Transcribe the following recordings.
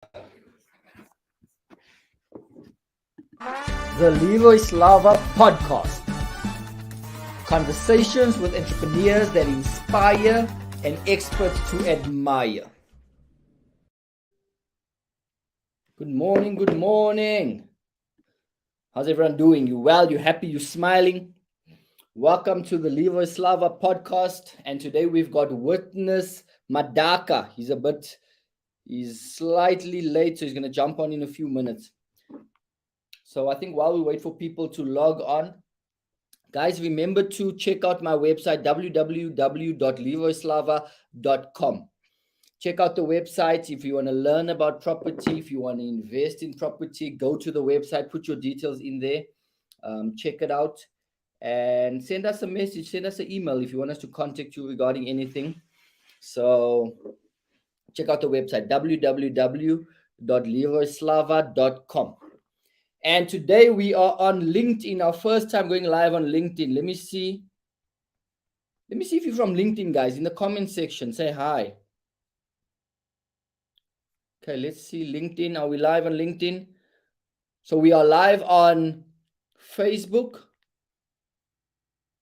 The LEROY SLAVA podcast. Conversations with entrepreneurs that inspire and experts to admire. Good morning, good morning. How's everyone doing? You well? You happy? You smiling? Welcome to the LEROY SLAVA podcast. And today we've got witness Mdaka. He's slightly late, so he's going to jump on in a few minutes. So I think while we wait for people to log on, guys, remember to check out my website, www.leroyslava.com. Check out the website if you want to learn about property, if you want to invest in property, go to the website, put your details in there, check it out, and send us a message, send us an email if you want us to contact you regarding anything. So check out the website, www.leroyslava.com. And today we are on LinkedIn, our first time going live on LinkedIn. Let me see if you're from LinkedIn, guys. In the comment section, say hi. Okay, let's see LinkedIn. Are we live on LinkedIn? So we are live on Facebook.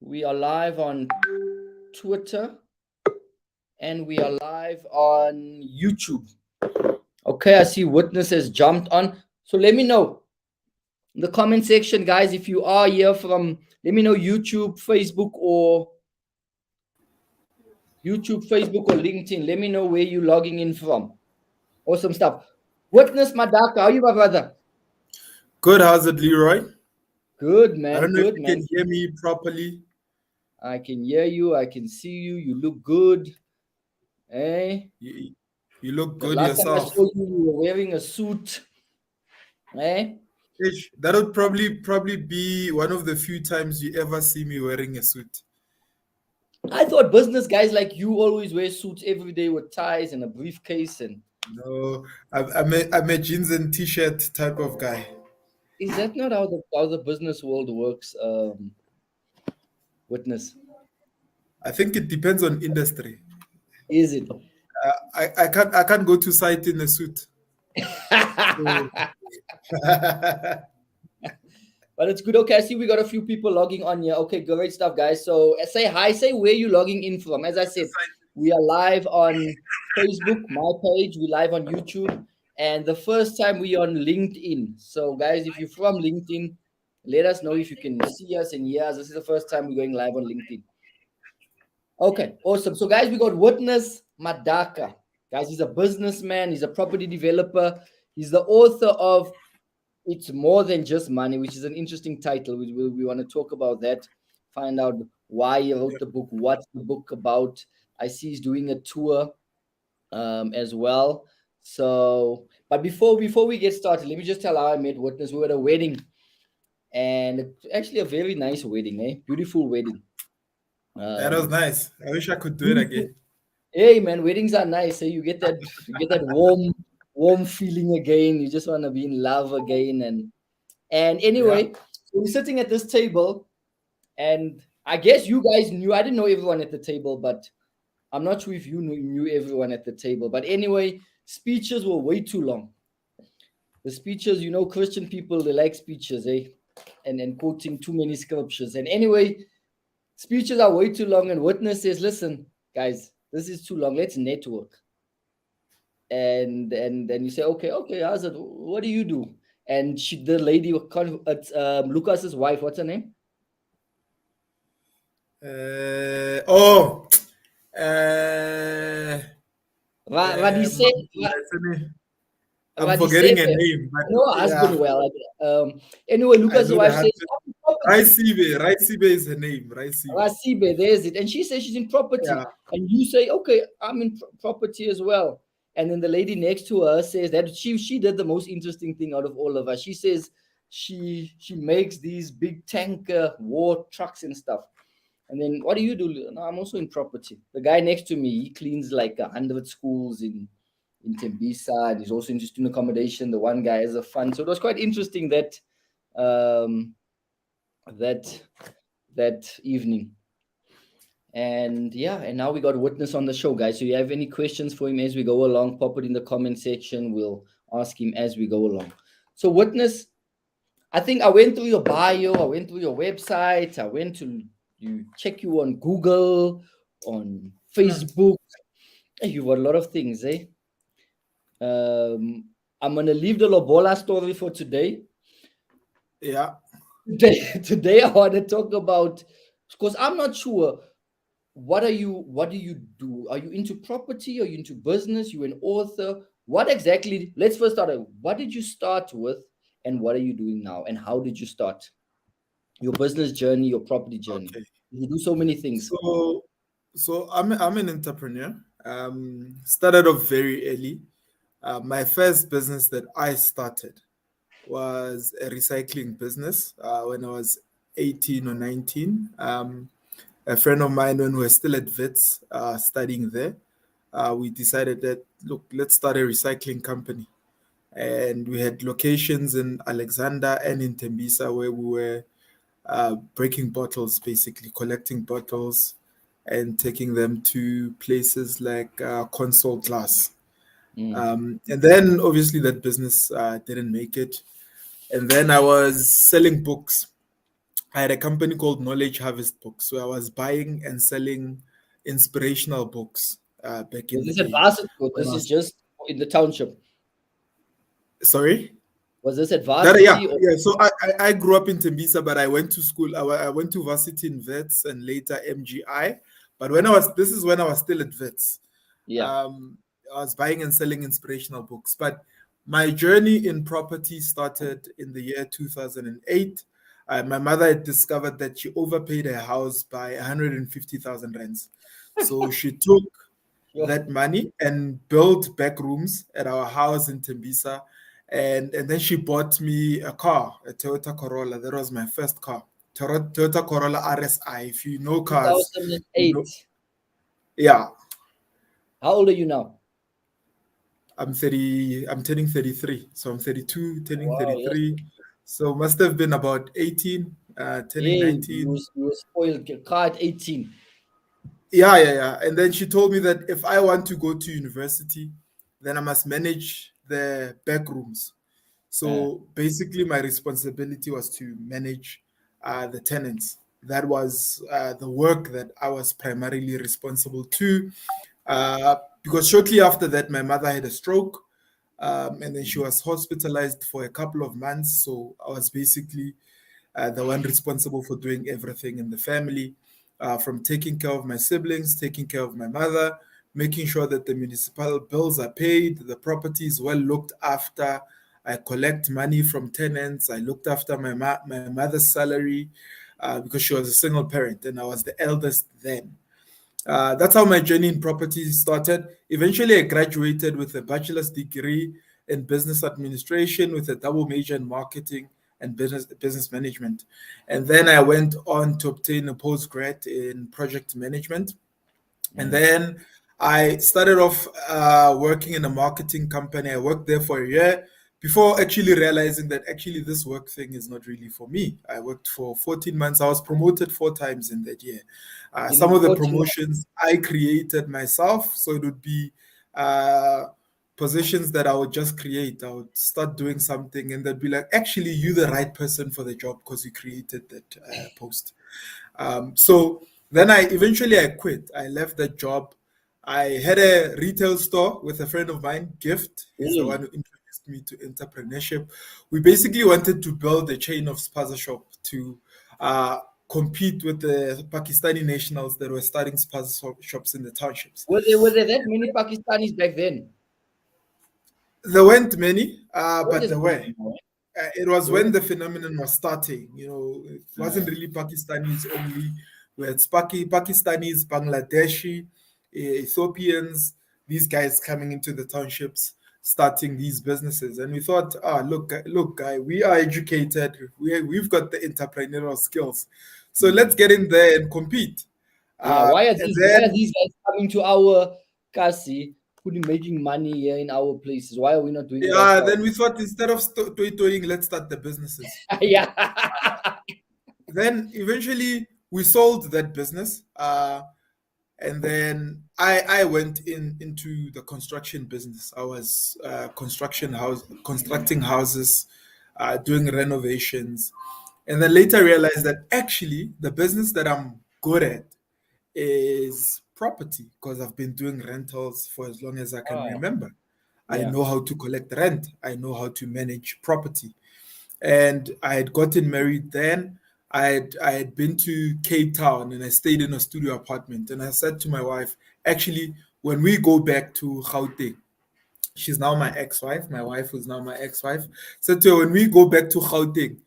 We are live on Twitter. And we are live on YouTube. Okay, I see Witness has jumped on. So let me know in the comment section, guys, if you are here from, let me know YouTube, Facebook, or LinkedIn. Let me know where you're logging in from. Awesome stuff. Witness Mdaka, how are you, my brother? Good. How's it, Leroy? Good, man. I don't know if you can hear me properly. I can hear you. I can see you. You look good. Hey. You look good Last yourself. time I saw you, you were wearing a suit. Hey. That would probably be one of the few times you ever see me wearing a suit. I thought business guys like you always wear suits every day with ties and a briefcase. And no, I'm a jeans and t-shirt type of guy. Is that not how the business world works, Witness? I think it depends on industry. Is it? I can't go to site in a suit. But it's good. Okay, I see we got a few people logging on here. Okay, great stuff, guys. So say hi, say where you're logging in from. As I said, we are live on Facebook, my page. We're live on YouTube. And the first time we are on LinkedIn. So, guys, if you're from LinkedIn, let us know if you can see us and hear us. This is the first time we're going live on LinkedIn. Okay, awesome. So, guys, we got Witness Mdaka. Guys, he's a businessman. He's a property developer. He's the author of It's More Than Just Money, which is an interesting title. We want to talk about that, find out why he wrote the book, what's the book about. I see he's doing a tour as well. So, but before we get started, let me just tell how I met Witness. We were at a wedding, and actually a very nice wedding, beautiful wedding. That was nice. I wish I could do it again. Hey man, weddings are nice. You get that warm feeling again. You just want to be in love again. And anyway, so we're sitting at this table, and I guess you guys knew. I didn't know everyone at the table, but I'm not sure if you knew everyone at the table. But anyway, speeches were way too long. The speeches, Christian people, they like speeches, and quoting too many scriptures. And anyway, speeches are way too long. And Witness says, listen, guys, this is too long. Let's network. And then you say, okay, how's it? What do you do? And the lady, Lucas's wife, what's her name? I'm forgetting her name. No, husband well. Anyway, Lucas's wife says, Raisibe is her name. Raisibe, there's it. And she says she's in property. Yeah. And you say, okay, I'm in property as well. And then the lady next to her says that she did the most interesting thing out of all of us. She says she makes these big tanker war trucks and stuff. And then what do you do? No, I'm also in property. The guy next to me, he cleans like 100 schools in Tembisa, and he's also in student accommodation. The one guy has a fund. So it was quite interesting that evening. And now we got Witness on the show, guys. So you have any questions for him as we go along, pop it in the comment section. We'll ask him as we go along. So, Witness, I think I went through your bio, I went through your website, I went to you check you on Google, on Facebook. Hey, you've got a lot of things, eh? I'm gonna leave the Lobola story for today. Yeah. Today I want to talk about, because I'm not sure, what do you do? Are you into property? Are you into business? You an author? What exactly? Let's first start. What did you start with, and what are you doing now? And how did you start your business journey, your property journey? Okay. You do so many things. So I'm an entrepreneur. Started off very early. My first business that I started was a recycling business when I was 18 or 19. A friend of mine, when we were still at Wits, studying there, we decided that, look, let's start a recycling company. And we had locations in Alexander and in Tembisa where we were breaking bottles, basically collecting bottles and taking them to places like Console Glass. And then obviously that business didn't make it. And then I was selling books. I had a company called Knowledge Harvest Books. So I was buying and selling inspirational books back in Was the this day. advanced or When this I is was, just in the township? sorry? Was this at That yeah, varsity or yeah. So I grew up in Tembisa, but I went to school. I went to varsity in Vets and later MGI. But this is when I was still at Vets. yeah? I was buying and selling inspirational books. But my journey in property started in the year 2008. My mother had discovered that she overpaid her house by 150,000 rands. So she took Sure. that money and built back rooms at our house in Tembisa. And then she bought me a car, a Toyota Corolla. That was my first car. Toyota Corolla RSI. If you know cars, you 2008. know. Yeah, How old are you now? I'm 30, I'm turning 33. So I'm 32, turning Wow, yes. 33. So must have been about 18, turning Hey, you 19. was, you were spoiled. Get car at 18. Yeah. And then she told me that if I want to go to university, then I must manage the back rooms. Uh, So basically, my responsibility was to manage the tenants. That was the work that I was primarily responsible to. Because shortly after that, my mother had a stroke, and then she was hospitalized for a couple of months. So I was basically the one responsible for doing everything in the family, from taking care of my siblings, taking care of my mother, making sure that the municipal bills are paid, the property is well looked after. I collect money from tenants. I looked after my mother's salary because she was a single parent and I was the eldest then. That's how my journey in property started. Eventually, I graduated with a bachelor's degree in business administration with a double major in marketing and business management. And then I went on to obtain a postgrad in project management. And then I started off working in a marketing company. I worked there for a year before actually realizing that actually this work thing is not really for me. I worked for 14 months. I was promoted 4 times in that year. Some in of the 14. promotions I created myself. So it would be uh, positions that I would just create. I would start doing something and they'd be like, actually, you're the right person for the job because you created that post. So then I quit. I left that job. I had a retail store with a friend of mine, Gift. He's the one Really? who introduced me to entrepreneurship. We basically wanted to build a chain of spaza shop to uh, compete with the Pakistani nationals that were starting spaza shops in the townships. Were there that many Pakistanis back then? There weren't many, What but is there going were. on? It was Really? when the phenomenon was starting. It wasn't really Pakistanis only. We had Pakistanis, Bangladeshi, Ethiopians, these guys coming into the townships, starting these businesses. And we thought, look, guy, we are educated. We've got the entrepreneurial skills. So let's get in there and compete. Yeah. And Why are then these guys coming to our kasi, putting making money here in our places? Why are we not doing it yeah, ourselves? then we thought instead of toying, let's start the businesses. Yeah. Then eventually we sold that business. And then I went into the construction business. I was constructing houses, doing renovations, and then later realized that actually the business that I'm good at is property because I've been doing rentals for as long as I can Ah, remember. I yeah. know how to collect rent. I know how to manage property. And I had gotten married then. I had been to Cape Town and I stayed in a studio apartment. And I said to my wife, actually, when we go back to Gauteng, she's now my ex-wife. My wife was now my ex-wife. Said to her, when we go back to Gauteng,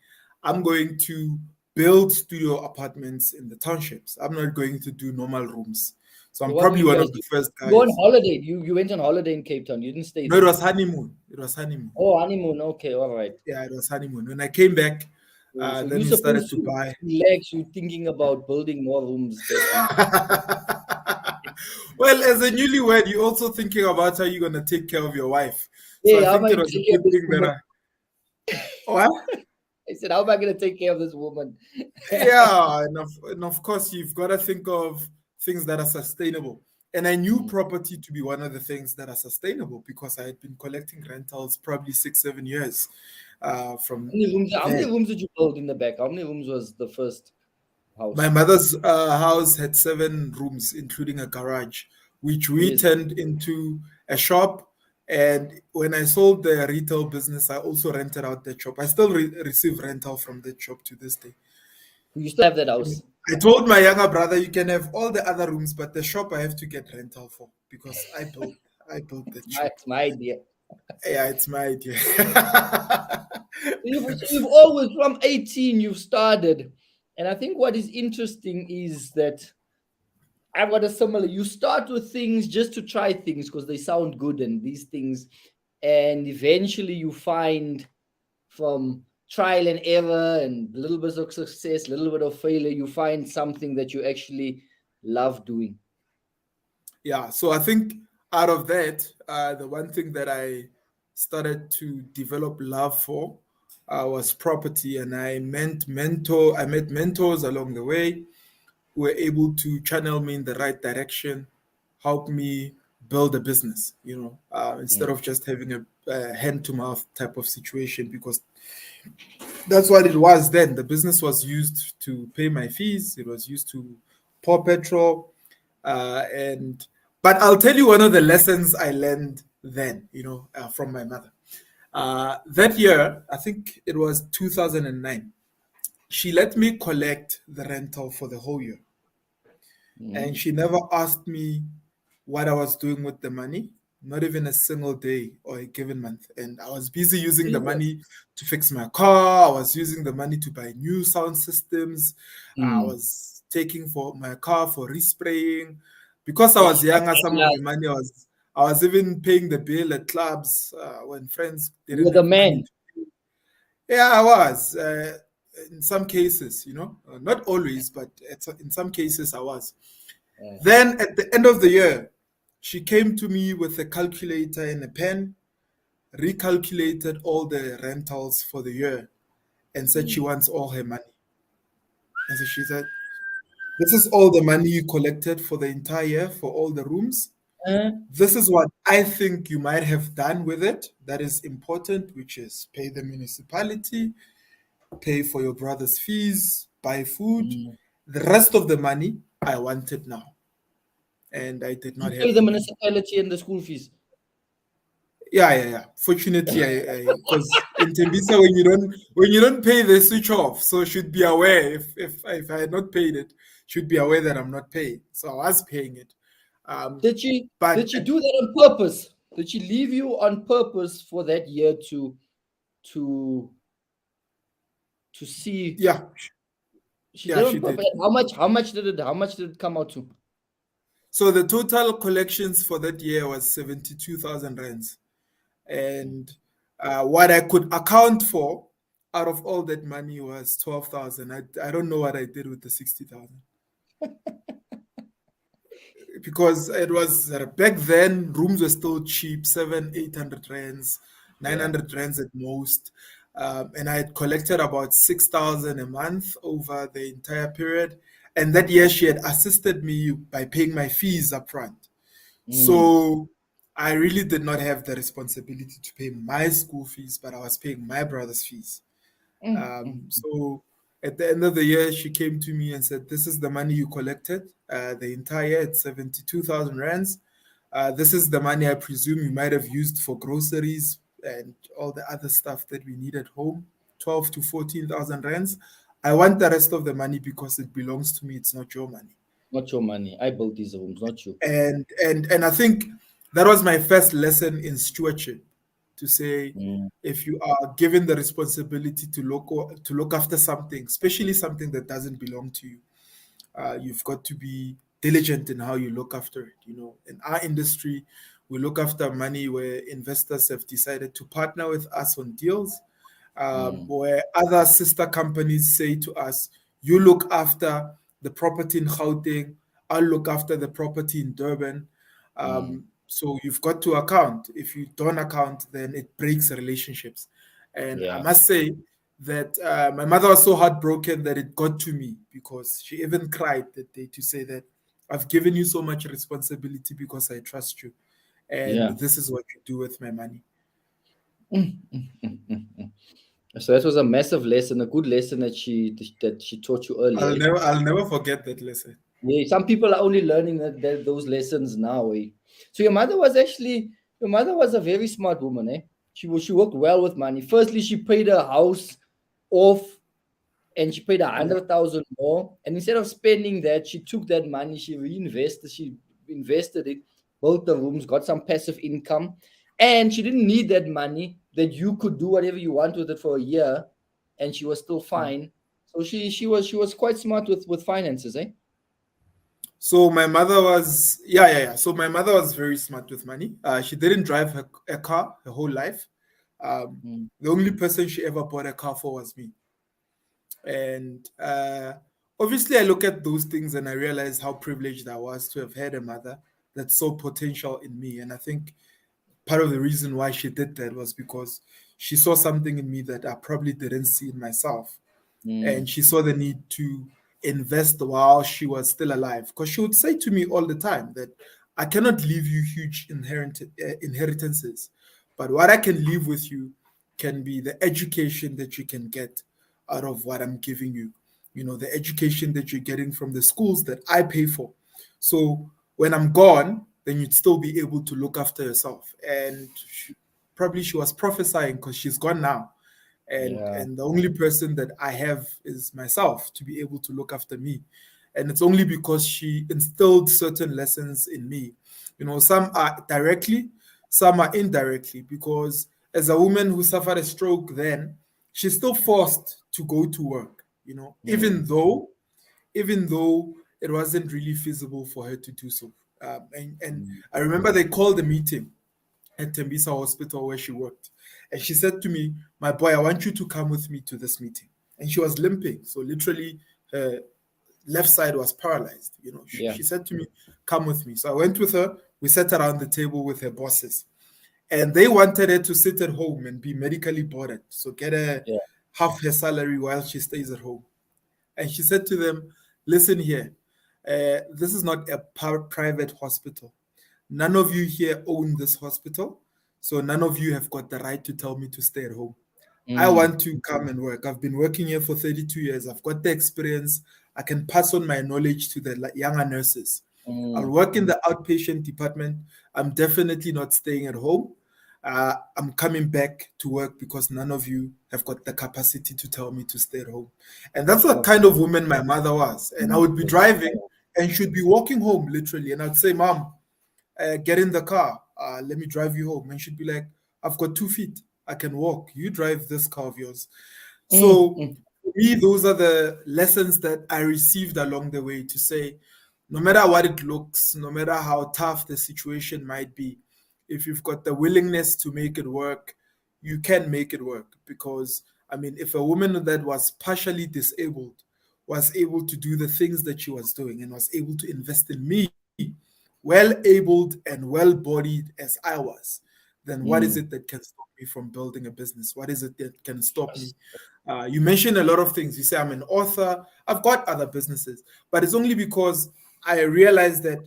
I'm going to build studio apartments in the townships. I'm not going to do normal rooms. So So I'm what were probably you one guys of the doing? first You go on guys. holiday. You went on holiday in Cape Town. You didn't stay No, it there. was honeymoon. It was honeymoon. Oh, honeymoon. Okay, all right. Yeah, it was honeymoon. When I came back, So then you're we started supposed to to buy. relax. You're thinking about building more rooms back home. Well, as a newlywed, you're also thinking about how you're going to take care of your wife. So Hey, I how am think I it going to was a take care of good this thing that woman? I. What? I said, how am I going to take care of this woman? Yeah, and of course, you've got to think of things that are sustainable. And I knew Mm. property to be one of the things that are sustainable because I had been collecting rentals probably 6, 7 years from How many then. rooms did you build in the back? How many rooms was the first My house? mother's house had 7 rooms, including a garage, which we Yes. turned into a shop. And when I sold the retail business, I also rented out that shop. I still receive rental from that shop to this day. You still have that house. I told my younger brother, "You can have all the other rooms, but the shop I have to get rental for because I built that shop." It's my idea. Yeah, it's my idea. So you've always, from 18, you've started. And I think what is interesting is that I've got a similar. You start with things just to try things because they sound good and these things. And eventually you find from trial and error and little bit of success, little bit of failure, you find something that you actually love doing. Yeah, so I think out of that, the one thing that I started to develop love for was property, and I met mentors along the way who were able to channel me in the right direction, help me build a business, instead Mm. of just having a hand to mouth type of situation, because that's what it was then. The business was used to pay my fees, it was used to pour petrol, and but I'll tell you one of the lessons I learned then, from my mother. That year, I think it was 2009, she let me collect the rental for the whole year. And Mm. she never asked me what I was doing with the money, not even a single day or a given month. And I was busy using the money to fix my car. I was using the money to buy new sound systems. I Mm. was taking for my car for respraying. Because I was younger, some of Yeah, the money I was even paying the bill at clubs when friends you were didn't the have money man. to pay. Yeah, I was. In some cases, not always, but in some cases I was. Yeah. Then at the end of the year, she came to me with a calculator and a pen, recalculated all the rentals for the year, and said she Mm. wants all her money. And so she said, "This is all the money you collected for the entire year for all the rooms. Uh, This is what I think you might have done with it that is important, which is pay the municipality, pay for your brother's fees, buy food. mm. The rest of the money I want it now." And I did You not pay have the the money. municipality and the school fees. Yeah, yeah, yeah. Fortunately, I because in Tembisa, when you don't pay, they switch off. So should be aware if I had not paid it, should be aware that I'm not paying. So I was paying it. Um, Did she but did she do that on purpose? Did she leave you on purpose for that year to to see? yeah, She yeah, did she on purpose. did. How much did it come out to? So the total collections for that year was 72,000 rands, and what I could account for out of all that money was 12,000. I don't know what I did with the 60,000. Because it was back then rooms were still cheap, 700-800 rands, Yeah. 900 rands at most. And I had collected about 6,000 a month over the entire period. And that year she had assisted me by paying my fees upfront. Mm, So I really did not have the responsibility to pay my school fees, but I was paying my brother's fees. mm. So at the end of the year, she came to me and said, "This is the money you collected the entire year. It's 72,000 rands. This is the money I presume you might have used for groceries and all the other stuff that we need at home, 12 to 14,000 rands. I want the rest of the money because it belongs to me. It's not your money." Not your money. I built these rooms, not you. And I think that was my first lesson in stewardship, to say, Mm, if you are given the responsibility to look after something, especially something that doesn't belong to you, you've got to be diligent in how you look after it. In our industry, we look after money where investors have decided to partner with us on deals, mm, where other sister companies say to us, "You look after the property in Gauteng, I'll look after the property in Durban." mm. So you've got to account. If you don't account, then it breaks relationships. And I Yeah, must say that my mother was so heartbroken that it got to me, because she even cried that day to say that, "I've given you so much responsibility because I trust you. And yeah. this is what you do with my money." Mm. So that was a massive lesson, a good lesson that she taught you earlier. Eh? I'll never forget that lesson. Yeah, some people are only learning those lessons now. Eh? So your mother was a very smart woman. Eh? She worked well with money. Firstly, she paid her house off, and she paid a Yeah. 100,000 more. And instead of spending that, she took that money, she reinvested, she invested it, built the rooms, got some passive income, and she didn't need that money. That you could do whatever you want with it for a year, and she was still fine. So she was quite smart with finances, eh? So my mother was, yeah, yeah, yeah. So my mother was very smart with money. She didn't drive a car her whole life. Mm, The only person she ever bought a car for was me. And obviously, I look at those things and I realize how privileged I was to have had a mother that saw potential in me. And I think part of the reason why she did that was because she saw something in me that I probably didn't see in myself. And mm, she saw the need to invest while she was still alive, because she would say to me all the time that, "I cannot leave you huge inheritances, but what I can leave with you can be the education that you can get out of what I'm giving you, the education that you're getting from the schools that I pay for. So when I'm gone, then you'd still be able to look after yourself." And probably she was prophesying, because she's gone now, yeah. and the only person that I have is myself to be able to look after me. And it's only because she instilled certain lessons in me. Some are directly, some are indirectly, because as a woman who suffered a stroke, then she's still forced to go to work, Mm, even though it wasn't really feasible for her to do so. And mm, I remember they called a meeting at Tembisa Hospital where she worked. And she said to me, "My boy, I want you to come with me to this meeting." And she was limping. So literally her left side was paralyzed. yeah, She said to me, "Come with me." So I went with her. We sat around the table with her bosses. And they wanted her to sit at home and be medically boarded. So get a yeah. half her salary while she stays at home. And she said to them, "Listen here, this is not a private hospital. None of you here own this hospital, so none of you have got the right to tell me to stay at home. I Mm, want to come and work. I've been working here for 32 years. I've got the experience. I can pass on my knowledge to the younger nurses. I'll mm. work in the outpatient department. I'm definitely not staying at home. I'm coming back to work because none of you have got the capacity to tell me to stay at home." And that's the Okay. kind of woman my mother was. And I Mm, would be that's driving and she'd be walking home literally. And I'd say, "Mom, get in the car. Let me drive you home." And she'd be like, "I've got 2 feet. I can walk. You drive this car of yours." mm, So mm, for me, those are the lessons that I received along the way, to say, no matter what it looks, no matter how tough the situation might be, if you've got the willingness to make it work, you can make it work. Because, I mean, if a woman that was partially disabled was able to do the things that she was doing and was able to invest in me, well abled and well bodied as I was, then what is mm. it that can stop me me from building a business? What is it that can stop me? You mentioned a lot of things. You say I'm an author. I've got other businesses, but it's only because I realized that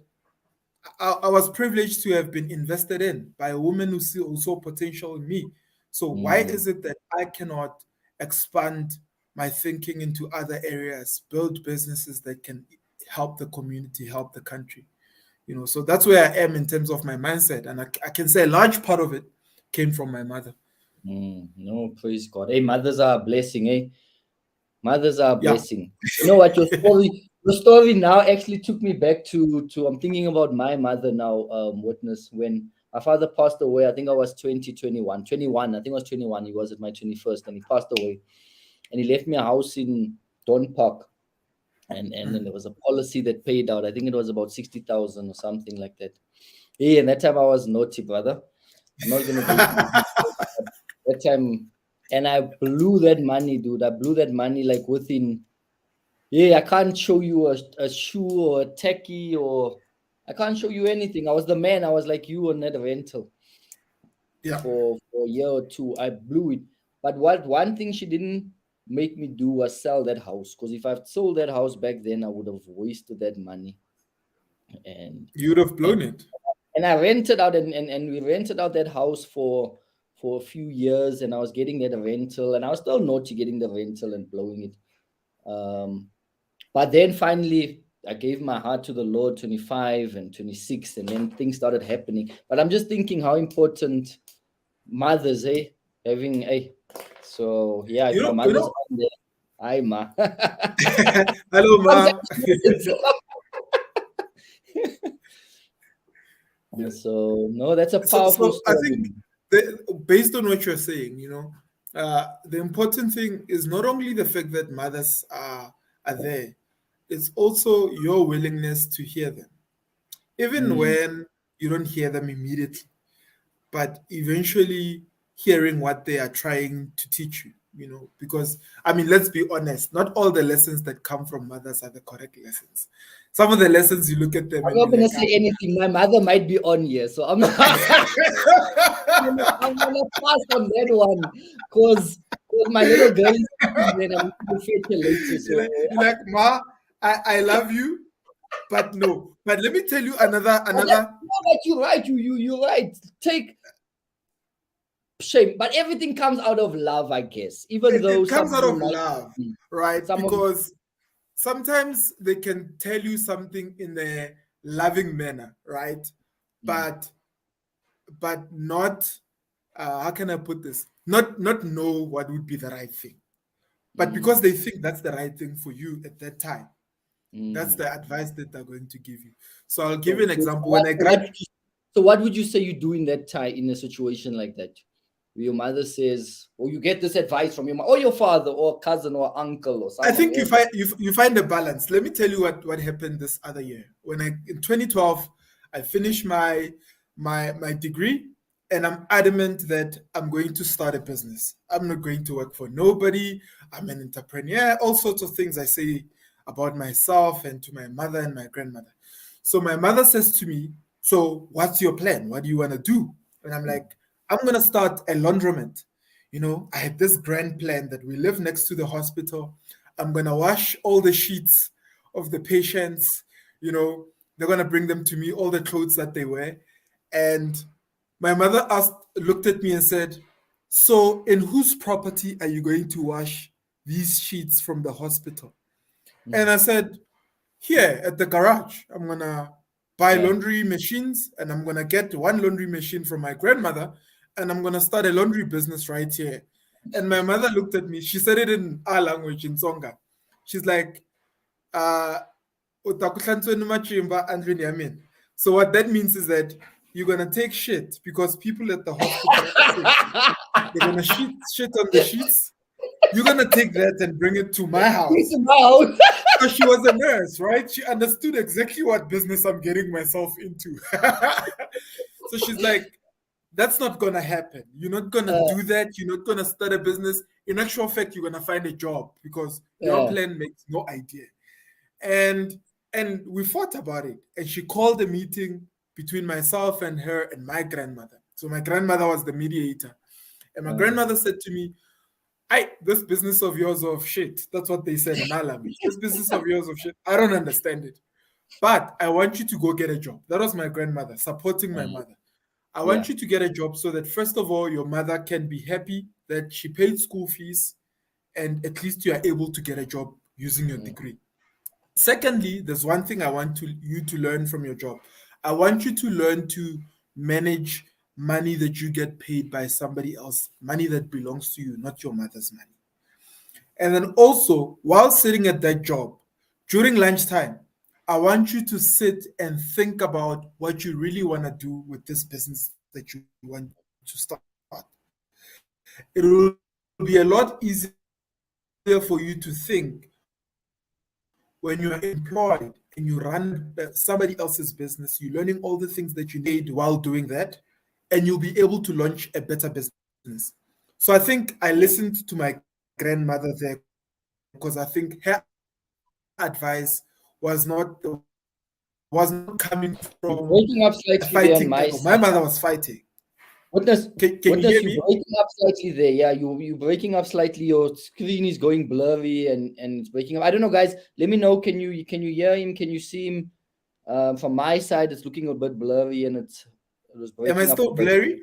I was privileged to have been invested in by a woman who saw potential in me. So why is it that I cannot expand my thinking into other areas, build businesses that can help the community, help the country? So that's where I am in terms of my mindset. And I can say a large part of it came from my mother. No, praise God. Hey, mothers are a blessing, eh? Mothers are a Yeah. blessing. You know what? Your story now actually took me back to I'm thinking about my mother now, witness, when my father passed away. I think I was 21. I think I was 21. He was at my 21st and he passed away. And he left me a house in Don Park. And then there was a policy that paid out. I think it was about 60,000 or something like that. Hey, and that time I was naughty, brother. I'm not gonna go into the details, but that time, and I blew that money, dude. I blew that money like within. Yeah, I can't show you a shoe or a techie, or I can't show you anything. I was the man. I was like you on that rental for a year or two. I blew it. But what one thing she didn't make me do was sell that house. Because if I'd sold that house back then, I would have wasted that money. And you would have blown it. And I rented out and we rented out that house for a few years, and I was getting that rental, and I was still naughty getting the rental and blowing it. But then finally I gave my heart to the Lord, 25 and 26, and then things started happening. But I'm just thinking how important mothers, having so yeah, if my mother's on there, hi ma. Hello ma. So no, that's a powerful story. I think based on what you're saying, the important thing is not only the fact that mothers are there, it's also your willingness to hear them, even when you don't hear them immediately, but eventually hearing what they are trying to teach you. Because let's be honest, not all the lessons that come from mothers are the correct lessons. Some of the lessons, you look at them. I'm not going to say anything. My mother might be on here, so I'm not. I'm gonna pass on that one because my little girl is then I'm going to fetch her later. So you're like, ma, I love you, but no. But let me tell you another. No, but you're right. You're right. Take shame, but everything comes out of love, I guess. Even though it comes out of love, right? Because sometimes they can tell you something in a loving manner, right? But not how can I put this? Not know what would be the right thing, but because they think that's the right thing for you at that time, that's the advice that they're going to give you. So I'll give you an example. So what would you say you do in that time, in a situation like that? Your mother says, or you get this advice from your mom, or your father, or cousin, or uncle, or something. I think you find a balance. Let me tell you what happened this other year. When in 2012, I finished my degree, and I'm adamant that I'm going to start a business. I'm not going to work for nobody. I'm an entrepreneur. All sorts of things I say about myself and to my mother and my grandmother. So my mother says to me, "So what's your plan? What do you want to do?" And I'm like, I'm going to start a laundromat. I had this grand plan that we live next to the hospital. I'm going to wash all the sheets of the patients. They're going to bring them to me, all the clothes that they wear. And my mother looked at me and said, "So in whose property are you going to wash these sheets from the hospital?" And I said, "Here at the garage. I'm going to buy laundry machines, and I'm going to get one laundry machine from my grandmother, and I'm going to start a laundry business right here." And my mother looked at me. She said it in our language, in Tsonga. She's like, so what that means is that you're going to take shit because people at the hospital, they're going to shit on the sheets. You're going to take that and bring it to my house. So she was a nurse, right? She understood exactly what business I'm getting myself into. So she's like, that's not going to happen. You're not going to do that. You're not going to start a business. In actual fact, you're going to find a job because your plan makes no idea. And we fought about it. And she called a meeting between myself and her and my grandmother. So my grandmother was the mediator. And my grandmother said to me, this business of yours of shit. That's what they said in Alami. This business of yours of shit. I don't understand it. But I want you to go get a job. That was my grandmother supporting my mother. I want you to get a job so that, first of all, your mother can be happy that she paid school fees and at least you are able to get a job using your degree. Secondly, there's one thing I want you to learn from your job. I want you to learn to manage money that you get paid by somebody else, money that belongs to you, not your mother's money. And then also, while sitting at that job, during lunchtime, I want you to sit and think about what you really want to do with this business that you want to start. It will be a lot easier for you to think when you are employed and you run somebody else's business. You're learning all the things that you need to get paid while doing that, and you'll be able to launch a better business. So I think I listened to my grandmother there because I think her advice was not coming from a You're fighting breaking type up of. My slightly mother there on was my fighting. side. Witness, Can you hear witness, me? you breaking up slightly there. Yeah, you breaking up slightly. Your screen is going blurry and it's breaking up. I don't know, guys. Let me know. Can you hear him? Can you see him? From my side, it's looking a bit blurry and it was Am I breaking up a still bit. blurry?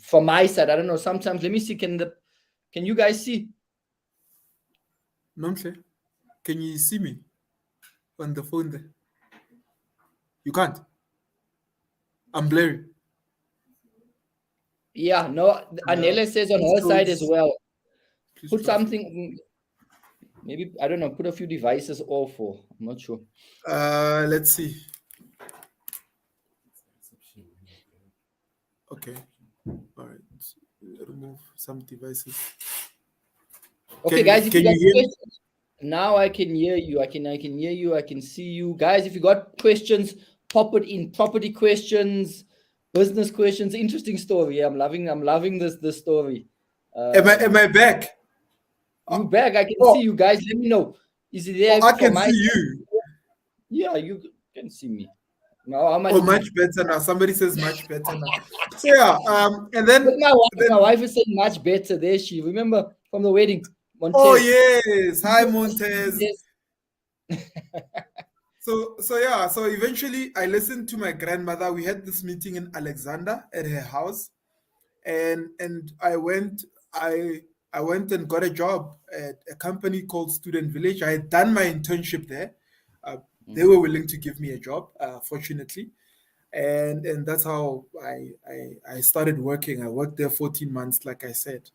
From my side, I don't know. Sometimes, let me see. Can you guys see? Nomhle, can you see me on the phone there? You can't. I'm blurry. Yeah, no. Anela says on her side as well. Put something. Maybe, I don't know. Put a few devices off, or I'm not sure. Let's see. Okay. All right. Remove some devices. Okay, guys. If Can you you hear me? questions, now I can hear you. I can hear you. I can see you, guys. If you got questions, pop it in. Property questions, business questions. Interesting story. I'm loving this story. Am I back? You back? I can see you, guys. Let me know. Is it there? I can see you. Yeah, you can see me. Now, how Oh, much better now. Somebody says much better now. So yeah, and then my wife is saying much better. There she, remember from the wedding. Montez. Oh yes, hi Montez. Yes. So eventually I listened to my grandmother. We had this meeting in Alexander at her house, and I went and got a job at a company called Student Village. I had done my internship there. They were willing to give me a job, fortunately, and that's how I started working. I worked there 14 months, like I said,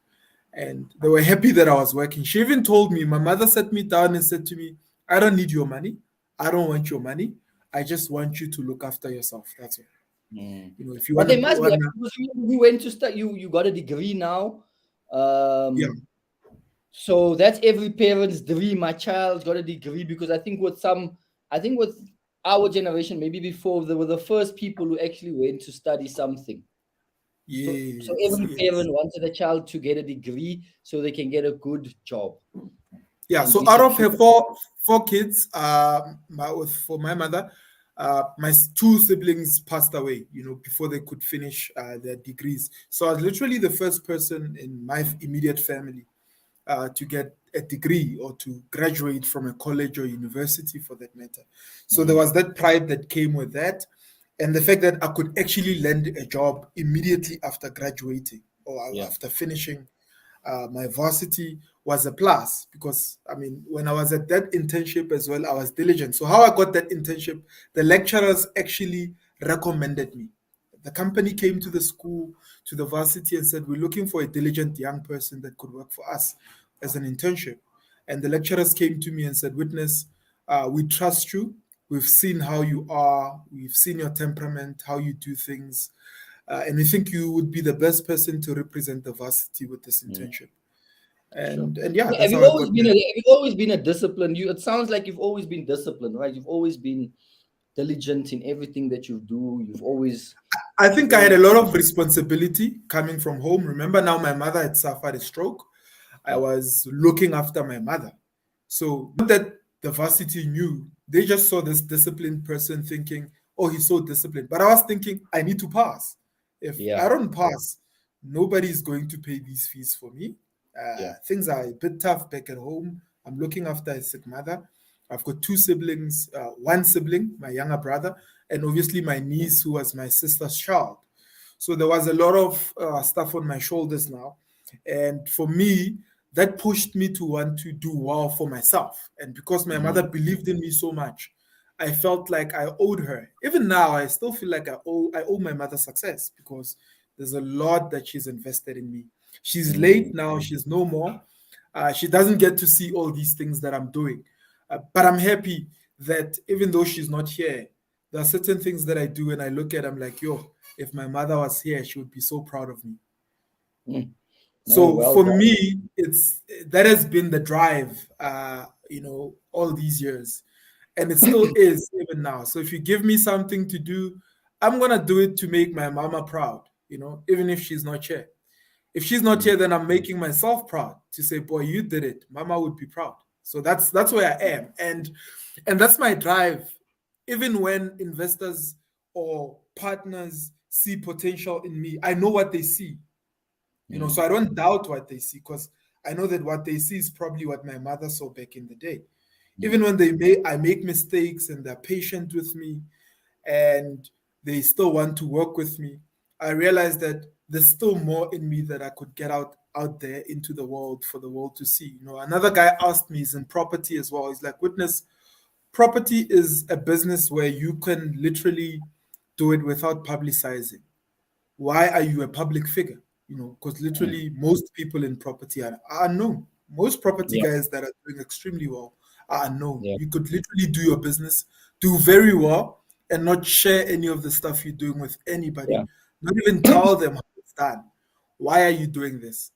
and they were happy that I was working. She even told me, my mother sat me down and said to me, "I don't need your money. I don't want your money. I just want you to look after yourself. That's all." You know, if you want But to, they must be. You went to start. You got a degree now. yeah. So that's every parent's dream. My child's got a degree, because I think with our generation, maybe before, they were the first people who actually went to study something. Yes, so every parent wanted a child to get a degree so they can get a good job. Yeah. So out of her four kids, for my mother, my two siblings passed away, before they could finish their degrees. So I was literally the first person in my immediate family to get a degree or to graduate from a college or university, for that matter. So there was that pride that came with that, and the fact that I could actually land a job immediately after graduating or after finishing my varsity was a plus, because when I was at that internship as well, I was diligent. So how I got that internship, the lecturers actually recommended me. The company came to the school, to the varsity, and said, "We're looking for a diligent young person that could work for us as an internship." And the lecturers came to me and said, "Witness, we trust you. We've seen how you are. We've seen your temperament, how you do things. And we think you would be the best person to represent the varsity with this internship." And yeah, that's how I got there. Have you always been a disciplined? It sounds like you've always been disciplined, right? You've always been diligent in everything that you do. You've always. I think I had a lot of responsibility coming from home. Remember, now my mother had suffered a stroke. I was looking after my mother. So not that the varsity knew, they just saw this disciplined person thinking, "Oh, he's so disciplined." But I was thinking, I need to pass. If I don't pass, nobody's going to pay these fees for me. Yeah. Things are a bit tough back at home. I'm looking after a sick mother. I've got two siblings, one sibling, my younger brother, and obviously my niece, who was my sister's child. So there was a lot of stuff on my shoulders now. And for me, that pushed me to want to do well for myself. And because my mother believed in me so much, I felt like I owed her. Even now, I still feel like I owe my mother success because there's a lot that she's invested in me. She's late now, she's no more. She doesn't get to see all these things that I'm doing. But I'm happy that even though she's not here, there are certain things that I do and I look at, I'm like, yo, if my mother was here, she would be so proud of me. No, So well for done. me, it's that has been the drive, all these years, and it still is even now. So if you give me something to do, I'm gonna do it to make my mama proud. Even if she's not here. If she's not here, then I'm making myself proud to say, "Boy, you did it." Mama would be proud. So that's where I am, and that's my drive. Even when investors or partners see potential in me, I know what they see. So I don't doubt what they see because I know that what they see is probably what my mother saw back in the day. Even when I make mistakes and they're patient with me and they still want to work with me, I realize that there's still more in me that I could get out there into the world for the world to see. Another guy asked me, he's in property as well. He's like, "Witness, property is a business where you can literally do it without publicizing. Why are you a public figure?" Because literally most people in property are unknown. Most property Yeah. guys that are doing extremely well are unknown. Yeah. You could literally do your business, do very well, and not share any of the stuff you're doing with anybody, Yeah. not even tell them how it's done. Why are you doing this?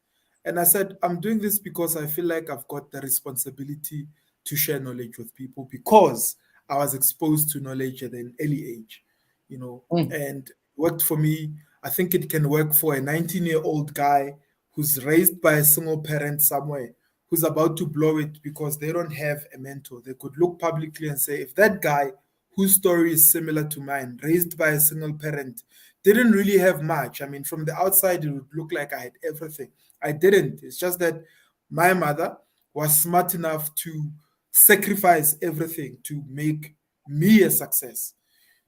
And I said, I'm doing this because I feel like I've got the responsibility to share knowledge with people because I was exposed to knowledge at an early age, and worked for me. I think it can work for a 19-year-old guy who's raised by a single parent somewhere, who's about to blow it because they don't have a mentor. They could look publicly and say, if that guy whose story is similar to mine, raised by a single parent, didn't really have much. I mean, from the outside, it would look like I had everything. I didn't. It's just that my mother was smart enough to sacrifice everything to make me a success.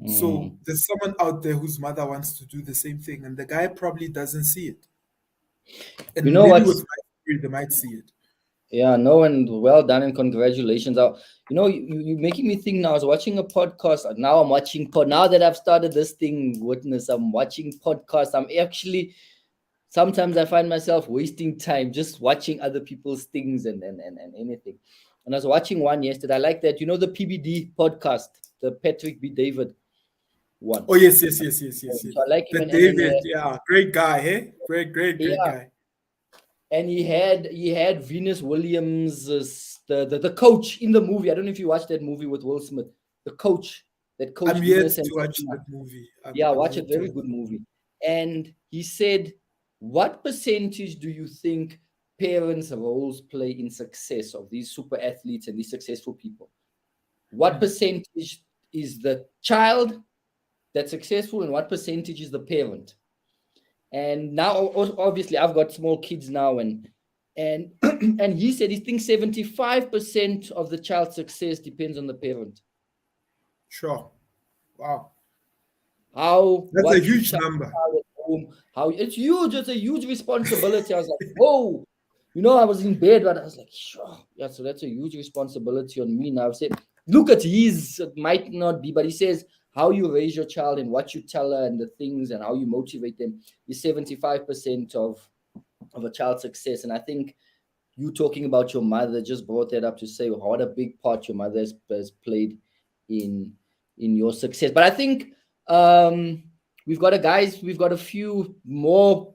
So there's someone out there whose mother wants to do the same thing, and the guy probably doesn't see it. You And know maybe with what's my story, they might see it. Yeah, no, and well done and congratulations. You're making me think now. I was watching a podcast. Now I'm watching now that I've started this thing, Witness, I'm watching podcasts. I'm actually sometimes I find myself wasting time just watching other people's things and anything. And I was watching one yesterday. I like that. The PBD podcast, the Patrick B. David one. Oh, yes, yes, yes, yes, yes, yes. So I like him The and David, yeah, great guy, hey? Great, great, great yeah, guy. and he had Venus Williams, the coach in the movie. I don't know if you watched that movie with Will Smith. The coach, that coach I'm yet Venus and to watch Serena. that movie. Yeah, I'm watch a yet to very watch good that. movie. And he said, what percentage do you think parents' roles play in success of these super athletes and these successful people? What percentage is the child that's successful and what percentage is the parent? And now, obviously, I've got small kids now, and and he said he thinks 75% of the child's success depends on the parent. Sure. Wow. That's a What you huge tell number. the child at home, how it's huge. It's a huge responsibility. I was like, whoa. I was in bed, but I was like, sure. Yeah, so that's a huge responsibility on me now. I've said, look at his, it might not be, but he says how you raise your child and what you tell her and the things and how you motivate them is 75% of a child's success. And I think you talking about your mother just brought that up to say what a big part your mother has played in your success. But I think we've got a few more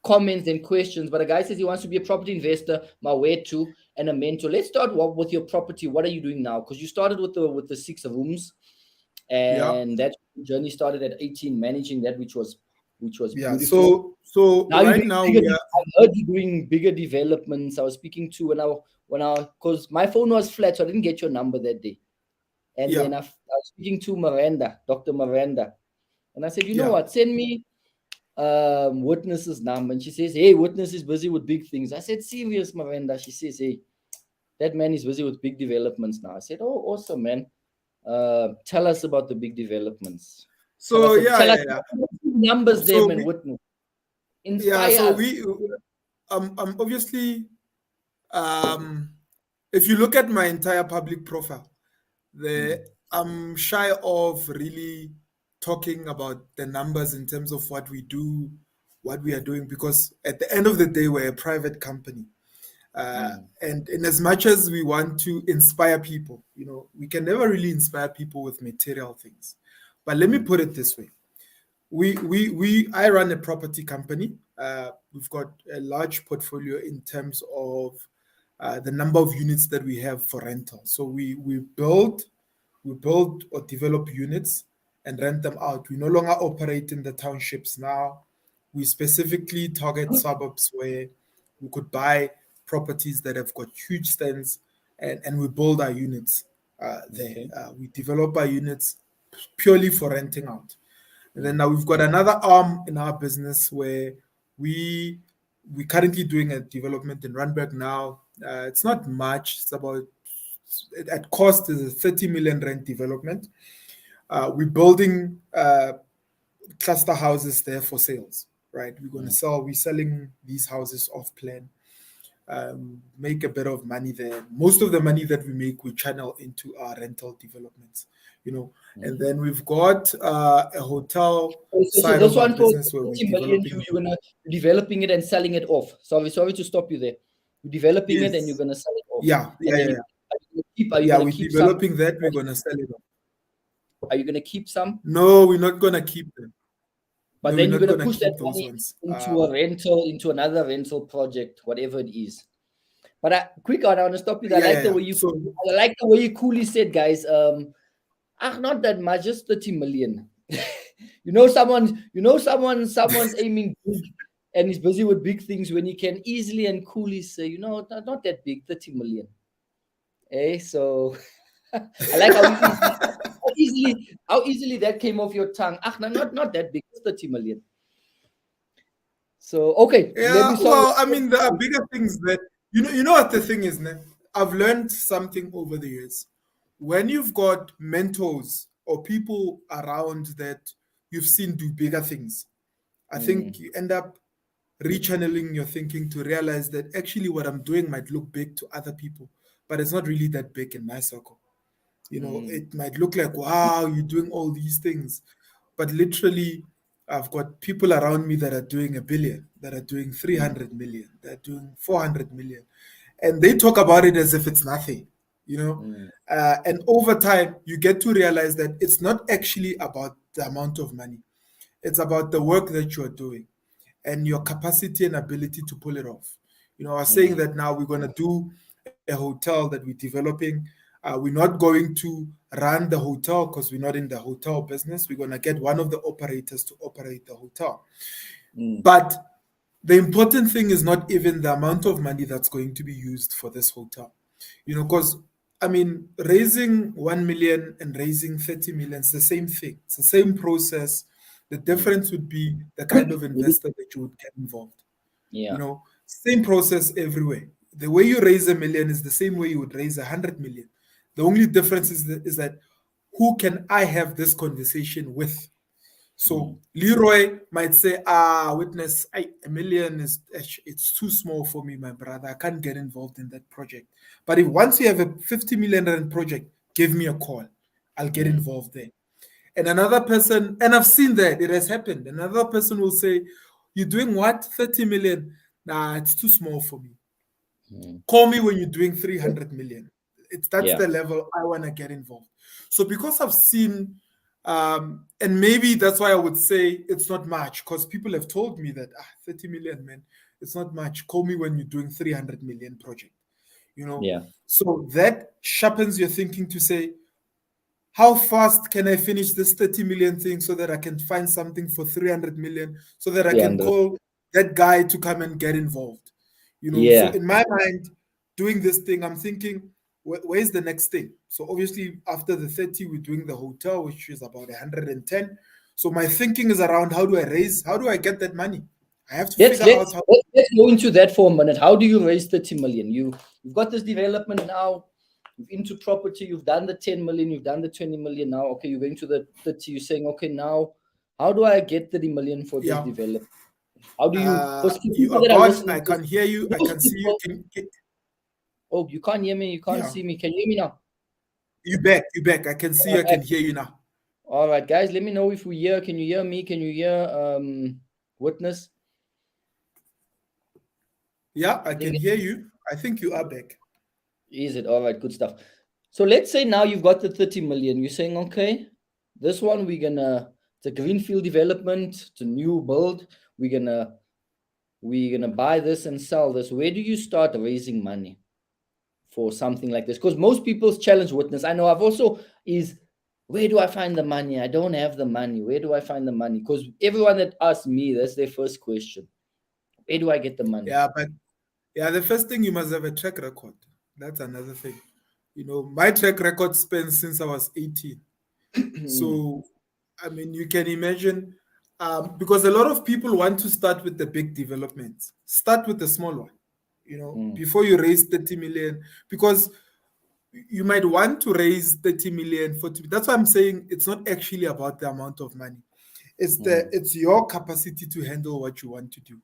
comments and questions. But a guy says he wants to be a property investor, my way to, and a mentor. Let's start with your property. What are you doing now? Because you started with the 6 rooms, Yeah. and that journey started at 18, managing that, which was Yeah. beautiful. So Now you're right doing now bigger. we are, I heard you doing bigger developments. I was speaking to because my phone was flat, so I didn't get your number that day. And yeah, then I was speaking to Dr. Miranda, and I said, you know yeah. what? Send me Witness's number, and she says, "Hey, Witness is busy with big things." I said, "Serious, Miranda?" She says, "Hey, that man is busy with big developments now." I said, "Oh, awesome, man. Tell us about the big developments. Tell So us, yeah, tell us yeah, yeah. numbers there, So man. we, Witness, yeah, inspire so us." we, obviously, um, if you look at my entire public profile, I'm shy of really talking about the numbers in terms of what we do, what we are doing, because at the end of the day, we're a private company. And in as much as we want to inspire people, we can never really inspire people with material things. But let me put it this way. I run a property company. We've got a large portfolio in terms of the number of units that we have for rental. So we build or develop units and rent them out. We no longer operate in the townships now. We specifically target suburbs where we could buy properties that have got huge stands, and we build our units there. Okay. We develop our units purely for renting out. And then now we've got another arm in our business where we currently doing a development in Randburg now. It's not much. It's about at cost is a 30 million rent development. We're building cluster houses there for sales, right? We're selling these houses off plan, make a bit of money there. Most of the money that we make, we channel into our rental developments, And then we've got a hotel So side this of our one for business where we're 30 million, developing. you're gonna developing it and selling it off. Sorry to stop you there. You're developing it and you're Yes. gonna sell it off. Yeah, And then yeah. are you Yeah, gonna we're keep some? developing that. We're gonna sell it off. Are you gonna keep some? No, we're not gonna keep them. But No, then we're you're not gonna gonna push that keep those money ones. into a rental, into another rental project, whatever it is. But quick on, I want to stop you there. I like the way you So I like the way you coolly said, guys. Not that much, just 30 million. someone's aiming big and is busy with big things when he can easily and coolly say, not that big, 30 million. So I like how easily that came off your tongue. Not that big, it's 30 million. So okay, let yeah, me sorry. well, I mean, there are bigger things that you know what the thing is, ne? I've learned something over the years. When you've got mentors or people around that you've seen do bigger things, I think you end up rechanneling your thinking to realize that actually what I'm doing might look big to other people, but it's not really that big in my circle. It might look like, wow, you're doing all these things. But literally, I've got people around me that are doing 1 billion, that are doing 300 million, that are doing 400 million. And they talk about it as if it's nothing. And over time, you get to realize that it's not actually about the amount of money. It's about the work that you're doing and your capacity and ability to pull it off. I was saying that now we're going to do a hotel that we're developing. We're not going to run the hotel because we're not in the hotel business. We're going to get one of the operators to operate the hotel. But the important thing is not even the amount of money that's going to be used for this hotel. Because raising 1 million and raising 30 million is the same thing. It's the same process. The difference would be the kind of investor that you would get involved. Yeah. Same process everywhere. The way you raise 1 million is the same way you would raise 100 million. The only difference is that who can I have this conversation with? So Leroy might say, witness, 1 million it's too small for me, my brother. I can't get involved in that project. But if once you have a 50 million rand project, give me a call. I'll get involved there. And another person, and I've seen that it has happened. Another person will say, "You're doing what? 30 million? Nah, it's too small for me. Call me when you're doing 300 million." That's the level I want to get involved. So because I've seen, and maybe that's why I would say it's not much, because people have told me that 30 million, man, it's not much. Call me when you're doing 300 million project. So that sharpens your thinking to say, how fast can I finish this 30 million thing so that I can find something for 300 million so that I can call that guy to come and get involved? So in my mind, doing this thing, I'm thinking, where's the next thing? So obviously after the 30, we're doing the hotel, which is about 110. So my thinking is around how do I get that money? I have to Let's figure out let's how. let's go into that for a minute. How do you raise 30 million? You've got this development now. You've into property. You've done the 10 million. You've done the 20 million. Now, okay, you're going to the 30. You're saying, okay, now how do I get 30 million for this Yeah. development? How do you? Because You people are that are God. listening, I can hear you. I most can see you. people. Oh, you can't hear me. You can't Yeah. see me. Can you hear me now? You back. You back. I can see you. I can hear you now. All right, guys. Let me know if we hear. Can you hear me? Can you hear Witness? Yeah, I can hear you. I think you are back. Is it all right? Good stuff. So let's say now you've got the 30 million. You're saying, okay, this one it's a greenfield development, it's a new build. We're gonna buy this and sell this. Where do you start raising money for something like this? Because most people's challenge, Witness, I know I've also is where do I find the money? I don't have the money. Where do I find the money? Because everyone that asks me, that's their first question. Where do I get the money? Yeah, but the first thing, you must have a track record. That's another thing. My track record spans since I was 18. So, I mean, you can imagine, because a lot of people want to start with the big developments. Start with the small one, before you raise 30 million, because you might want to raise 30 million, 40. That's why I'm saying it's not actually about the amount of money. It's your capacity to handle what you want to do.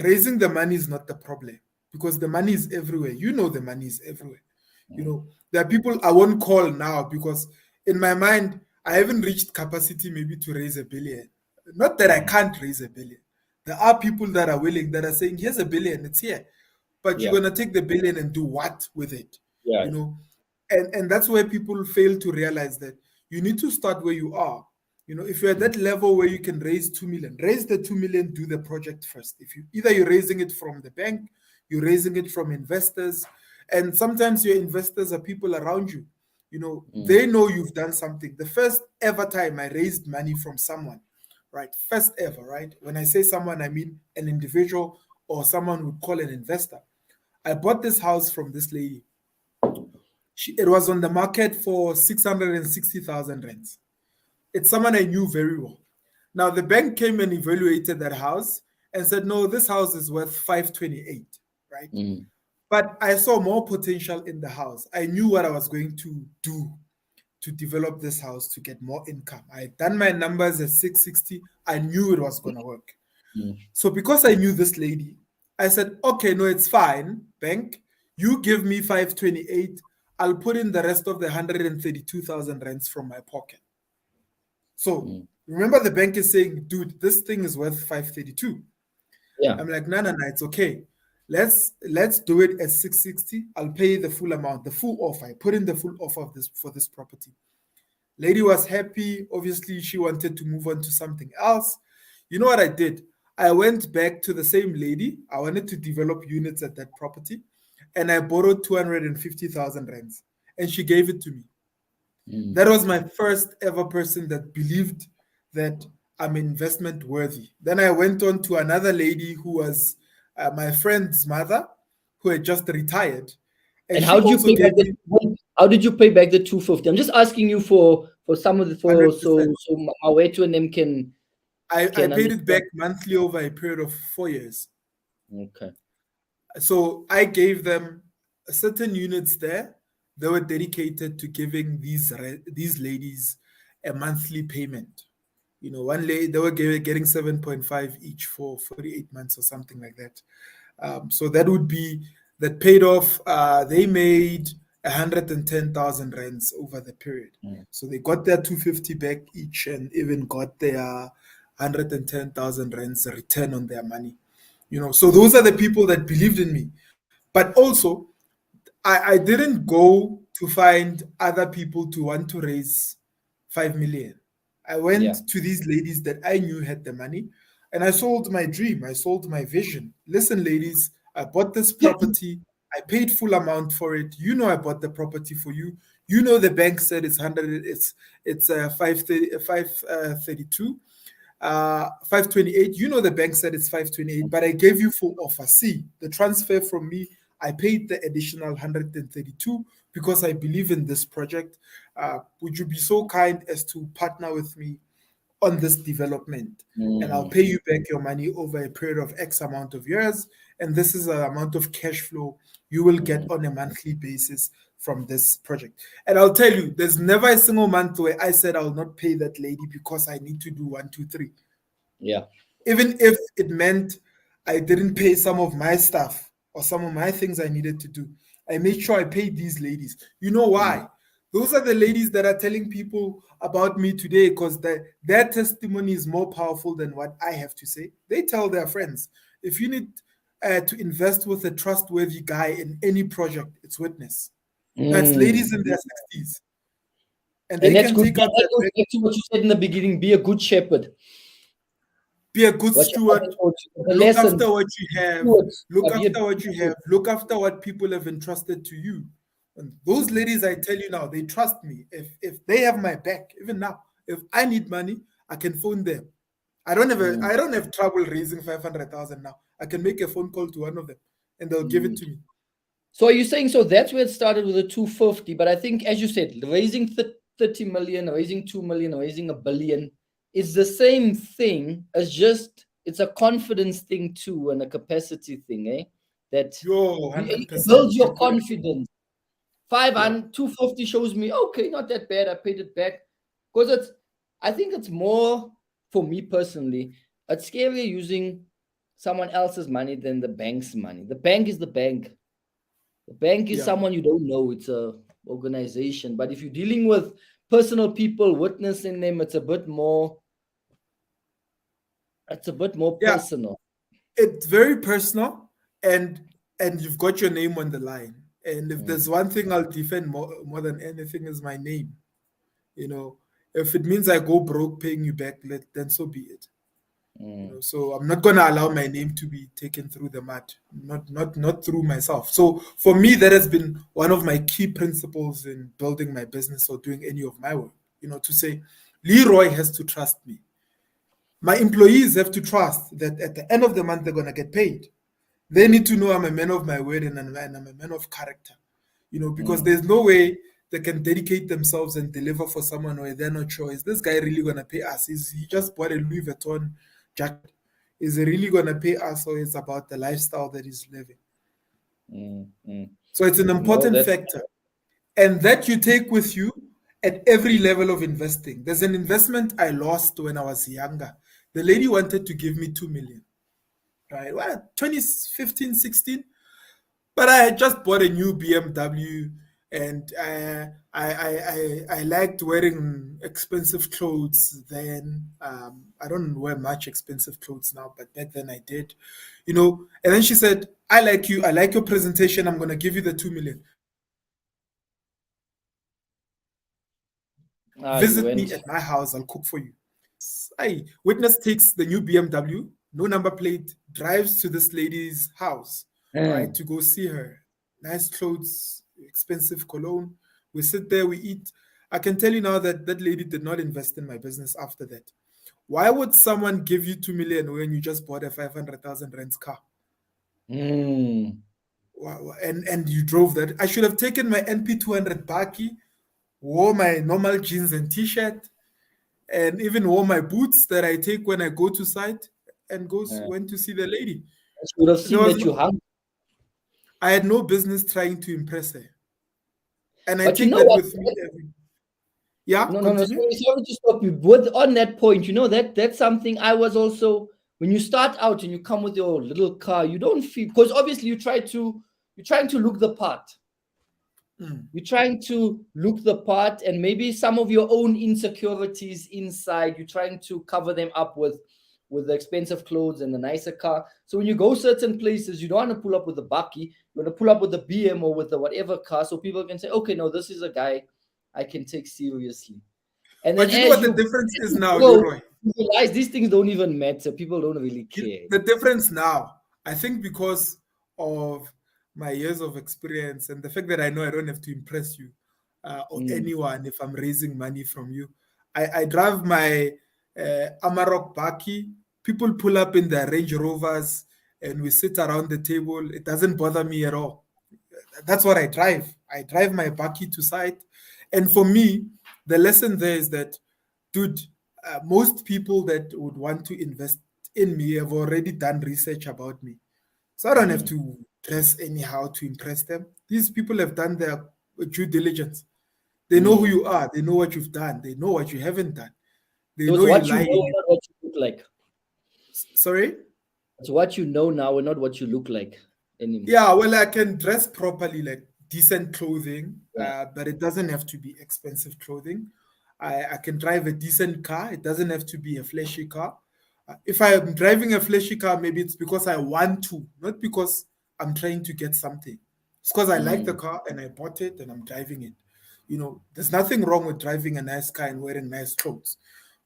Raising the money is not the problem, because the money is everywhere. The money is everywhere. There are people I won't call now, because in my mind, I haven't reached capacity maybe to raise $1 billion. Not that I can't raise $1 billion. There are people that are willing, that are saying, here's $1 billion, it's here. But you're going to take the $1 billion and do what with it? Yeah. And that's where people fail to realize that you need to start where you are. If you're at that level where you can raise 2 million, raise the 2 million, do the project first. If you're raising it from the bank, you're raising it from investors, and sometimes your investors are people around you. They know you've done something. The first ever time I raised money from someone, right? First ever, right? When I say someone, I mean an individual or someone would call an investor. I bought this house from this lady. It was on the market for 660,000 rands. It's someone I knew very well. Now, the bank came and evaluated that house and said, no, this house is worth 528, right? But I saw more potential in the house. I knew what I was going to do to develop this house to get more income. I had done my numbers at 660. I knew it was going to work. So because I knew this lady, I said, okay, no, it's fine, bank. You give me 528. I'll put in the rest of the 132,000 rands from my pocket. So remember, the bank is saying, dude, this thing is worth 532. Yeah. I'm like, no, it's okay. Let's do it at 660. I'll pay the full amount, the full offer. I put in the full offer for this property. Lady was happy. Obviously, she wanted to move on to something else. You know what I did? I went back to the same lady. I wanted to develop units at that property, and I borrowed 250,000 rands, and she gave it to me. That was my first ever person that believed that I'm investment worthy. Then I went on to another lady who was my friend's mother, who had just retired, and she also gave me. How did you pay back the 250? I'm just asking you for some of the so 100%. my way to them can I paid understand. it back monthly over a period of 4 years. Okay. So I gave them certain units there. They were dedicated to giving these ladies a monthly payment. One lady, they were getting 7.5 each for 48 months or something like that. So that would be that paid off. They made 110,000 rands over the period. So they got their 250 back each, and even got their 110,000 rands return on their money. So those are the people that believed in me. But also, I didn't go to find other people to want to raise 5 million. I went to these ladies that I knew had the money, and I sold my dream. I sold my vision. Listen, ladies, I bought this property. I paid full amount for it. I bought the property for you. The bank said it's 100. It's 532. 528. The bank said it's 528, but I gave you full offer. See, the transfer from me, I paid the additional 132 because I believe in this project. Would you be so kind as to partner with me on this development, and I'll pay you back your money over a period of X amount of years, and this is the amount of cash flow you will get on a monthly basis from this project. And I'll tell you, there's never a single month where I said I'll not pay that lady because I need to do 1, 2, 3. Yeah. Even if it meant I didn't pay some of my stuff or some of my things I needed to do, I made sure I paid these ladies. You know why? Those are the ladies that are telling people about me today, because their testimony is more powerful than what I have to say. They tell their friends, if you need to invest with a trustworthy guy in any project, it's Witness. That's ladies in their 60s. And they that's can good. take out That goes back to what you said in the beginning: be a good shepherd. Be a good steward. Look after what you have. Look after what you have. Look after what people have entrusted to you. And those ladies, I tell you now, they trust me. If they have my back, even now, if I need money, I can phone them. I don't have trouble raising 500,000 now. I can make a phone call to one of them, and they'll give it to me. So are you saying, so that's where it started with the 250? But I think, as you said, raising 30 million, raising 2 million, raising $1 billion is the same thing as just, it's a confidence thing too, and a capacity thing, eh? That it builds your confidence. 250 shows me, okay, not that bad. I paid it back. Because I think it's more, for me personally, it's scarier using someone else's money than the bank's money. The bank is the bank. The bank is someone you don't know. It's a organization. But if you're dealing with personal people, witnessing them, it's a bit more personal. It's very personal, and you've got your name on the line. And if there's one thing I'll defend more than anything, is my name. You know, if it means I go broke paying you back, then so be it. You know, so I'm not gonna allow my name to be taken through the mud, not through myself. So for me, that has been one of my key principles in building my business or doing any of my work. You know, to say, Leroy has to trust me. My employees have to trust that at the end of the month they're gonna get paid. They need to know I'm a man of my word and I'm a man of character. You know, because there's no way they can dedicate themselves and deliver for someone where they're not sure, is this guy really gonna pay us? He just bought a Louis Vuitton jacket? Is he really gonna pay us, or it's about the lifestyle that he's living? So it's an important factor, and that you take with you at every level of investing. There's an investment I lost when I was younger. The lady wanted to give me 2 million, right? Well, 2015, 16. But I had just bought a new BMW, and I liked wearing expensive clothes then. I don't wear much expensive clothes now, but back then I did, you know. And then she said, I like you. I like your presentation. I'm going to give you the 2 million. Visit me at my house. I'll cook for you. Witness takes the new BMW, no number plate, drives to this lady's house, right, to go see her. Nice clothes, expensive cologne. We sit there, we eat. I can tell you now that that lady did not invest in my business after that. Why would someone give you 2 million when you just bought a 500,000 rand car? And you drove that? I should have taken my NP200 Baki, wore my normal jeans and t-shirt, and even wore my boots that I take when I go to site, and went to see the lady. I should have seen that you hung. I had no business trying to impress her. And I think that with me. Yeah, no, sorry to stop you. On that point, you know, that's something I was also, when you start out and you come with your little car, you don't feel, because obviously you're trying to look the part. You're trying to look the part, and maybe some of your own insecurities inside, you're trying to cover them up with the expensive clothes and the nicer car. So when you go certain places, you don't want to pull up with the Baki, you want to pull up with the BM or with the whatever car, so people can say, okay, no, this is a guy I can take seriously. And then, but you know what the difference is now, Leroy? You realize these things don't even matter. People don't really care. The difference now, I think, because of my years of experience and the fact that I know I don't have to impress you or anyone if I'm raising money from you. I drive my Amarok Baki. People pull up in their Range Rovers and we sit around the table. It doesn't bother me at all. That's what I drive. I drive my Baki to site. And for me, the lesson there is that, dude, most people that would want to invest in me have already done research about me. So I don't have to dress anyhow to impress them. These people have done their due diligence. They know who you are. They know what you've done. They know what you haven't done. They So it's know you what you lie. know, not what you look like. Sorry? It's what you know now and not what you look like anymore. Yeah, well, I can dress properly, like decent clothing, Yeah. but it doesn't have to be expensive clothing. I can drive a decent car. It doesn't have to be a flashy car. If I am driving a flashy car, maybe it's because I want to, not because I'm trying to get something. It's because I like the car and I bought it and I'm driving it. There's nothing wrong with driving a nice car and wearing nice clothes.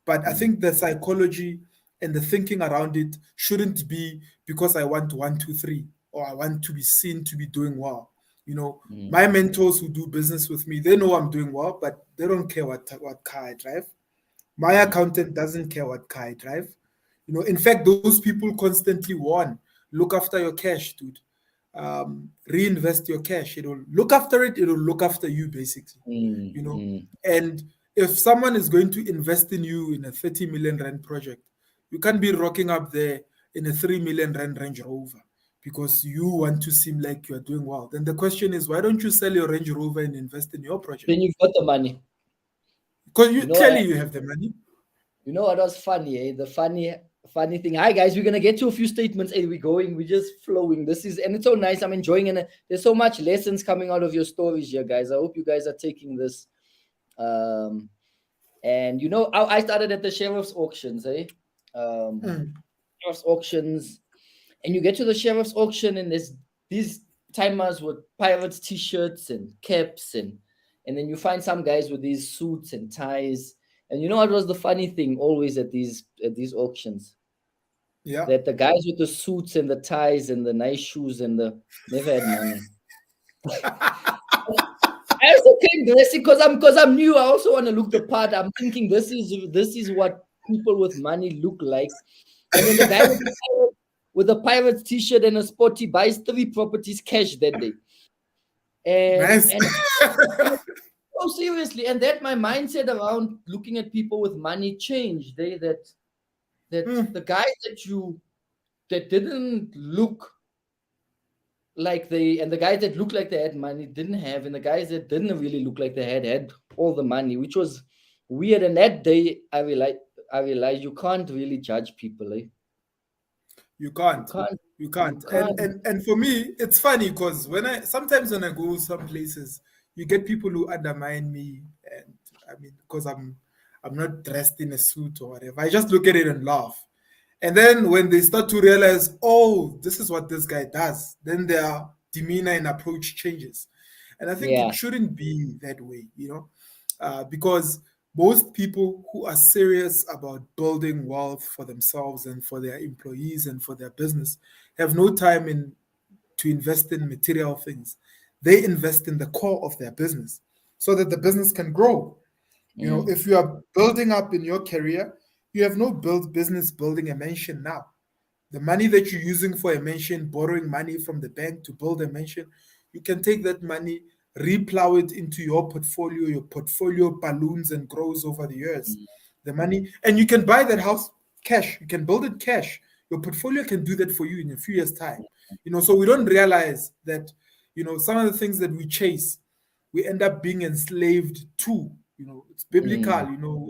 But I think the psychology and the thinking around it shouldn't be because I want one, two, three, or I want to be seen to be doing well. My mentors who do business with me, they know I'm doing well, but they don't care what car I drive. My accountant doesn't care what car I drive. In fact, those people constantly warn, look after your cash, dude. Reinvest your cash. It'll look after it. It'll look after you, basically. And if someone is going to invest in you in a 30 million rand project, you can't be rocking up there in a 3 million rand Range Rover because you want to seem like you're doing well. Then the question is, why don't you sell your Range Rover and invest in your project? Then you've got the money. Because clearly you have the money. You know what was funny, eh? The funny thing. Hi guys, we're gonna get to a few statements. Hey, we're just flowing. And it's so nice. I'm enjoying it. There's so much lessons coming out of your stories here, guys. I hope you guys are taking this. And I started at the sheriff's auctions, eh? Sheriff's auctions, and you get to the sheriff's auction, and there's these timers with pirates t-shirts and caps, and then you find some guys with these suits and ties. And you know what was the funny thing always at these auctions? Yeah. That the guys with the suits and the ties and the nice shoes and the never had money. I also came dressing because I'm new. I also want to look the part. I'm thinking this is what people with money look like. And then the guy with a Pirates t-shirt and a sporty buys 3 properties cash that day. Nice. Oh, seriously, and that my mindset around looking at people with money changed. The guys that didn't look like the guys that looked like they had money didn't have, and the guys that didn't really look like they had all the money, which was weird. And that day, I realized you can't really judge people, eh? You can't. And for me, it's funny because sometimes when I go some places, you get people who undermine me, and I mean, because I'm not dressed in a suit or whatever. I just look at it and laugh. And then when they start to realize, oh, this is what this guy does, then their demeanor and approach changes. And I think it shouldn't be that way, because most people who are serious about building wealth for themselves and for their employees and for their business have no time to invest in material things. They invest in the core of their business so that the business can grow. If you are building up in your career, you have no business building a mansion now. The money that you're using for a mansion, borrowing money from the bank to build a mansion, you can take that money, replow it into your portfolio balloons and grows over the years. The money, and you can buy that house cash. You can build it cash. Your portfolio can do that for you in a few years' time. So we don't realize that, some of the things that we chase, we end up being enslaved to. It's biblical.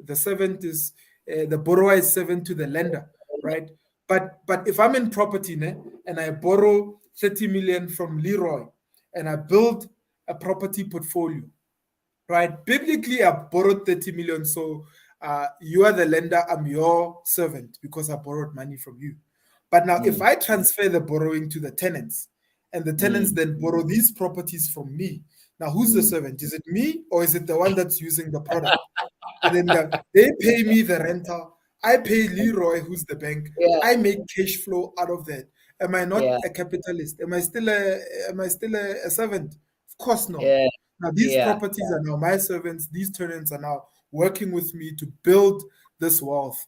The servant is the borrower is servant to the lender, right? But if I'm in property and I borrow 30 million from Leroy and I build a property portfolio, right? Biblically, I borrowed 30 million, so you are the lender, I'm your servant because I borrowed money from you. But now, if I transfer the borrowing to the tenants, and the tenants then borrow these properties from me, now who's the servant? Is it me or is it the one that's using the product? And then they pay me the rental. I pay Leroy, who's the bank. I make cash flow out of that. Am I not a capitalist? Am I still a servant? Of course not. Now these properties are now my servants. These tenants are now working with me to build this wealth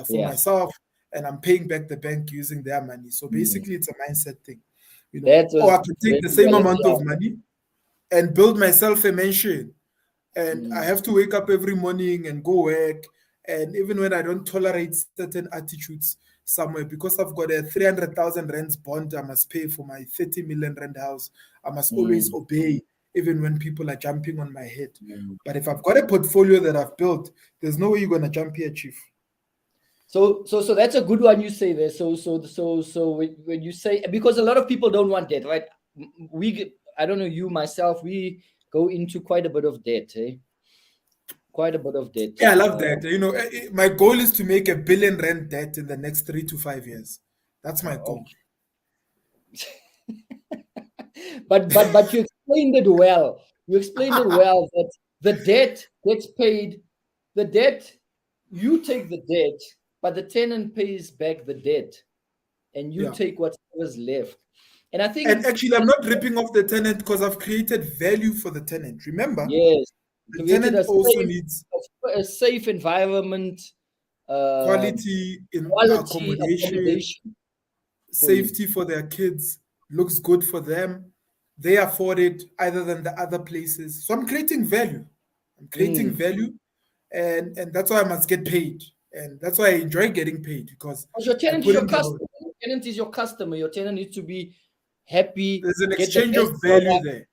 for myself, and I'm paying back the bank using their money. So basically, it's a mindset thing. Or I can take the same amount of money and build myself a mansion. And I have to wake up every morning and go work And even when I don't tolerate certain attitudes somewhere, because I've got a 300,000 rands bond I must pay for my 30 million rand house, I must always obey, even when people are jumping on my head. But if I've got a portfolio that I've built, there's no way you're going to jump here, Chief. So that's a good one you say there. So when you say, because a lot of people don't want debt, right? I don't know, you, myself, we go into quite a bit of debt, eh? Quite a bit of debt. Yeah, I love that. My goal is to make R1 billion debt in the next 3 to 5 years. That's my goal. But you explained it well. You explained it well that the debt gets paid. The debt, you take the debt, but the tenant pays back the debt, and you take whatever's left. And I think, and actually, I'm not ripping off the tenant because I've created value for the tenant. Remember, yes, the tenant also needs a safe environment, quality in accommodation, safety for their kids, looks good for them. They afford it either than the other places. So I'm creating value. And that's why I must get paid. And that's why I enjoy getting paid, because your tenant is your customer. Your tenant is your customer. Your tenant needs to be happy. There's an exchange of value there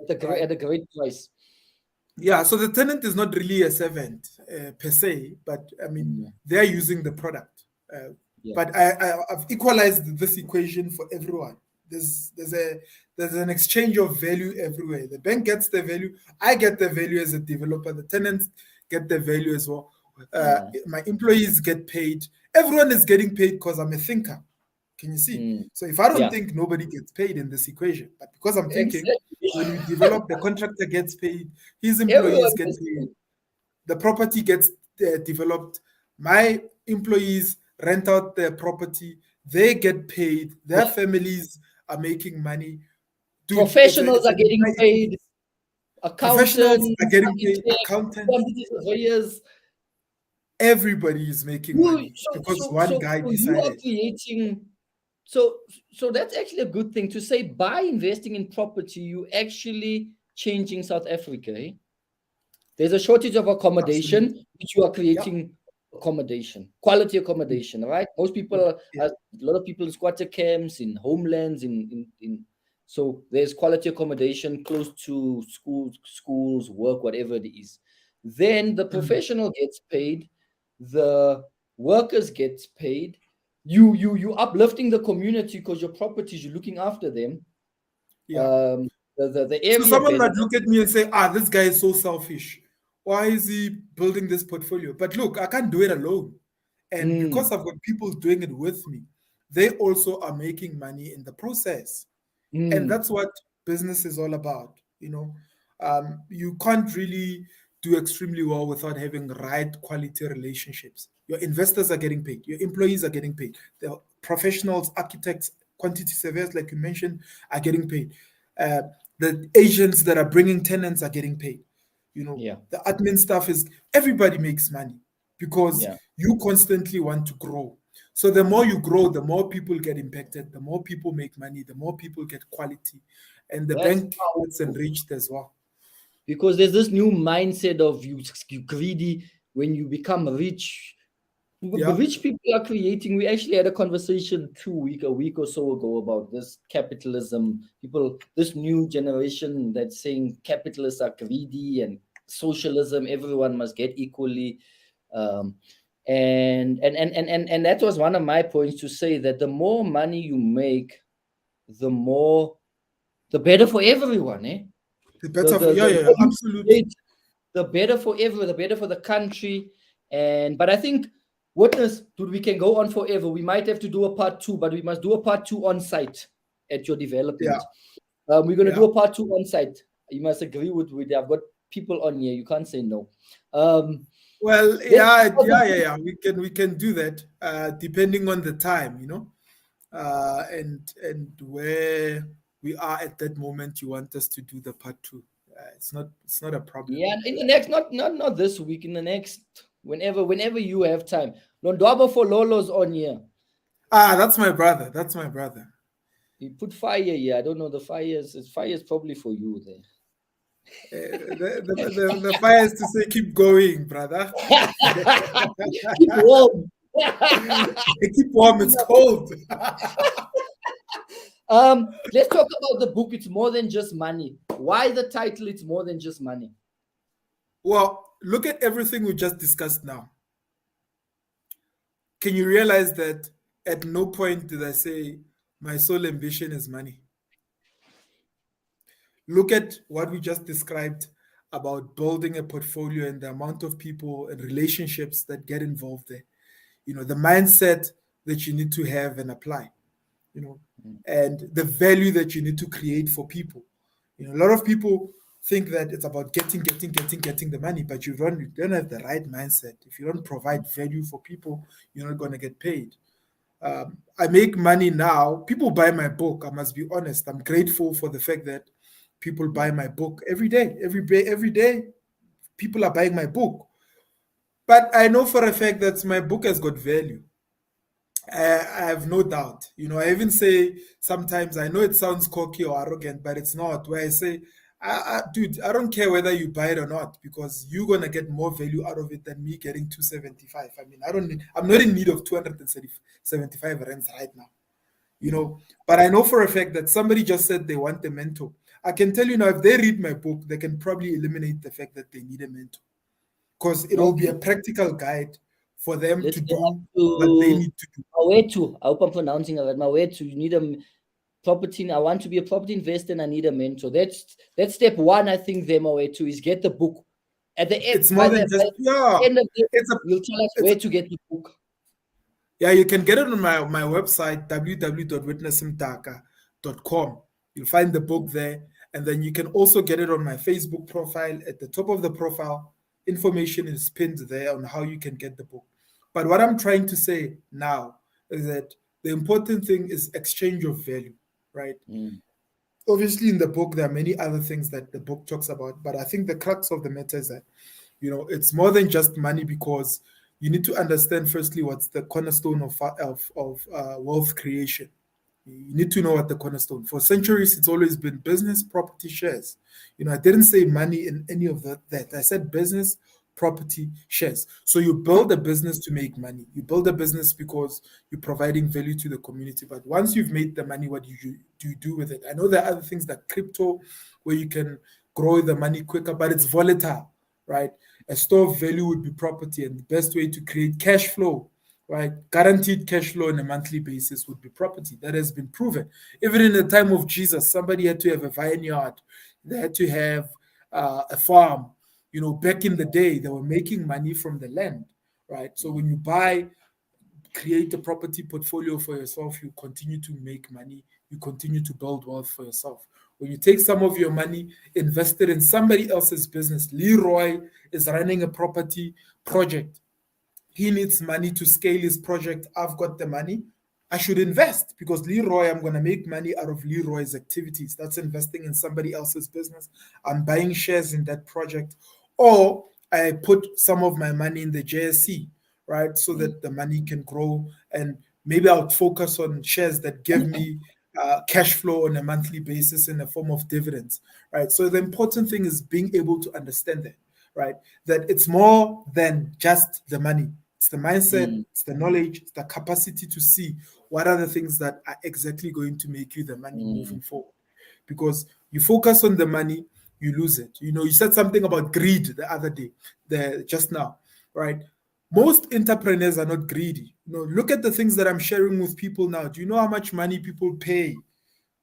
at a great price. Yeah, so the tenant is not really a servant per se, but I mean, they're using the product. But I've equalized this equation for everyone. There's an exchange of value everywhere. The bank gets the value, I get the value as a developer, the tenants get the value as well. My employees get paid. Everyone is getting paid because I'm a thinker. Can you see? So if I don't think, nobody gets paid in this equation. But because I'm thinking, when we develop, the contractor gets paid, his employees get paid, the property gets developed, my employees rent out their property, they get paid, their families are making money. Dude, professionals are getting paid. Accountants are getting paid. Accountants. Everybody is making money because one guy decided. You are creating. So that's actually a good thing to say. By investing in property, you actually changing South Africa. Eh? There's a shortage of accommodation, which you are creating accommodation, quality accommodation, right? Most people, a lot of people in squatter camps, in homelands, so there's quality accommodation close to schools, work, whatever it is. Then the professional gets paid, the workers gets paid. You uplifting the community because your properties, you're looking after them. The area. So someone might look at me and say, this guy is so selfish. Why is he building this portfolio? But look, I can't do it alone. And because I've got people doing it with me, they also are making money in the process. And that's what business is all about. You can't really do extremely well without having right quality relationships. Your investors are getting paid. Your employees are getting paid. The professionals, architects, quantity surveyors, like you mentioned, are getting paid. The agents that are bringing tenants are getting paid. The admin staff everybody makes money because you constantly want to grow. So the more you grow, the more people get impacted, the more people make money, the more people get quality, and the bank gets enriched as well. Because there's this new mindset of you greedy when you become rich. The rich people are creating. We actually had a conversation a week or so ago about this capitalism. People, this new generation that's saying capitalists are greedy and socialism, everyone must get equally. And that was one of my points, to say that the more money you make, the better for everyone, eh? The better absolutely. The better for everyone, the better for the country. But I think, witness, dude, we can go on forever. We might have to do a part 2, but we must do a part 2 on site at your development. We're going to do a part 2 on site. You must agree with me. I've got people on here. You can't say no. Well, yeah. We can do that, depending on the time, and where we are at that moment. You want us to do the part 2? It's not a problem. Yeah, in the next, not this week. In the next, whenever you have time. Londwabo for Lolo's on here. That's my brother. He put fire here. I don't know the fires. Fire is probably for you there. The fire is to say, keep going, brother. Keep warm. Keep warm, it's cold. Let's talk about the book. It's more than just money. Why the title? It's more than just money. Well, look at everything we just discussed now. Can you realize that at no point did I say my sole ambition is money? Look at what we just described about building a portfolio and the amount of people and relationships that get involved there. The mindset that you need to have and apply, and the value that you need to create for people. A lot of people think that it's about getting the money, but you don't have the right mindset. If you don't provide value for people, you're not going to get paid. I make money now. People buy my book. I must be honest. I'm grateful for the fact that people buy my book every day. Every day, people are buying my book. But I know for a fact that my book has got value. I have no doubt. I even say sometimes, I know it sounds cocky or arrogant, but it's not. Where I say, dude, I don't care whether you buy it or not, because you're gonna get more value out of it than me getting 275. I mean, I'm not in need of 275 rands right now. But I know for a fact that somebody just said they want a mentor. I can tell you now, if they read my book, they can probably eliminate the fact that they need a mentor, because it will be a practical guide for them to do what they need to do. Mawetu, I hope I'm pronouncing it right. Mawetu, you need a property. I want to be a property investor and I need a mentor. That's step one, I think, there, Mawetu, is get the book. At the end, it's more than just, end of it, you'll tell us where to get the book. Yeah, you can get it on my website, www.witnessmdaka.com. You'll find the book there. And then you can also get it on my Facebook profile. At the top of the profile, information is pinned there on how you can get the book. But what I'm trying to say now is that the important thing is exchange of value, right? Obviously, in the book, there are many other things that the book talks about. But I think the crux of the matter is that, it's more than just money, because you need to understand, firstly, what's the cornerstone of wealth creation. You need to know what the cornerstone. For centuries, it's always been business, property, shares. I didn't say money in any of that. I said business, property, shares. So you build a business to make money. You build a business because you're providing value to the community. But once you've made the money, what do you do with it? I know there are other things like crypto, where you can grow the money quicker, but it's volatile, right? A store of value would be property, and the best way to create cash flow, right, guaranteed cash flow on a monthly basis, would be property. That has been proven. Even in the time of Jesus, somebody had to have a vineyard. They had to have a farm. Back in the day, they were making money from the land, right? So when you create a property portfolio for yourself, you continue to make money. You continue to build wealth for yourself. When you take some of your money, invest it in somebody else's business. Leroy is running a property project. He needs money to scale his project. I've got the money. I should invest, because Leroy, I'm going to make money out of Leroy's activities. That's investing in somebody else's business. I'm buying shares in that project. Or I put some of my money in the JSE, right, so that the money can grow, and maybe I'll focus on shares that give me cash flow on a monthly basis in the form of dividends, right? So the important thing is being able to understand that, right, that it's more than just the money. It's the mindset, it's the knowledge, it's the capacity to see what are the things that are exactly going to make you the money moving forward. Because you focus on the money, you lose it. You said something about greed the other day, just now, right? Most entrepreneurs are not greedy. Look at the things that I'm sharing with people now. Do you know how much money people pay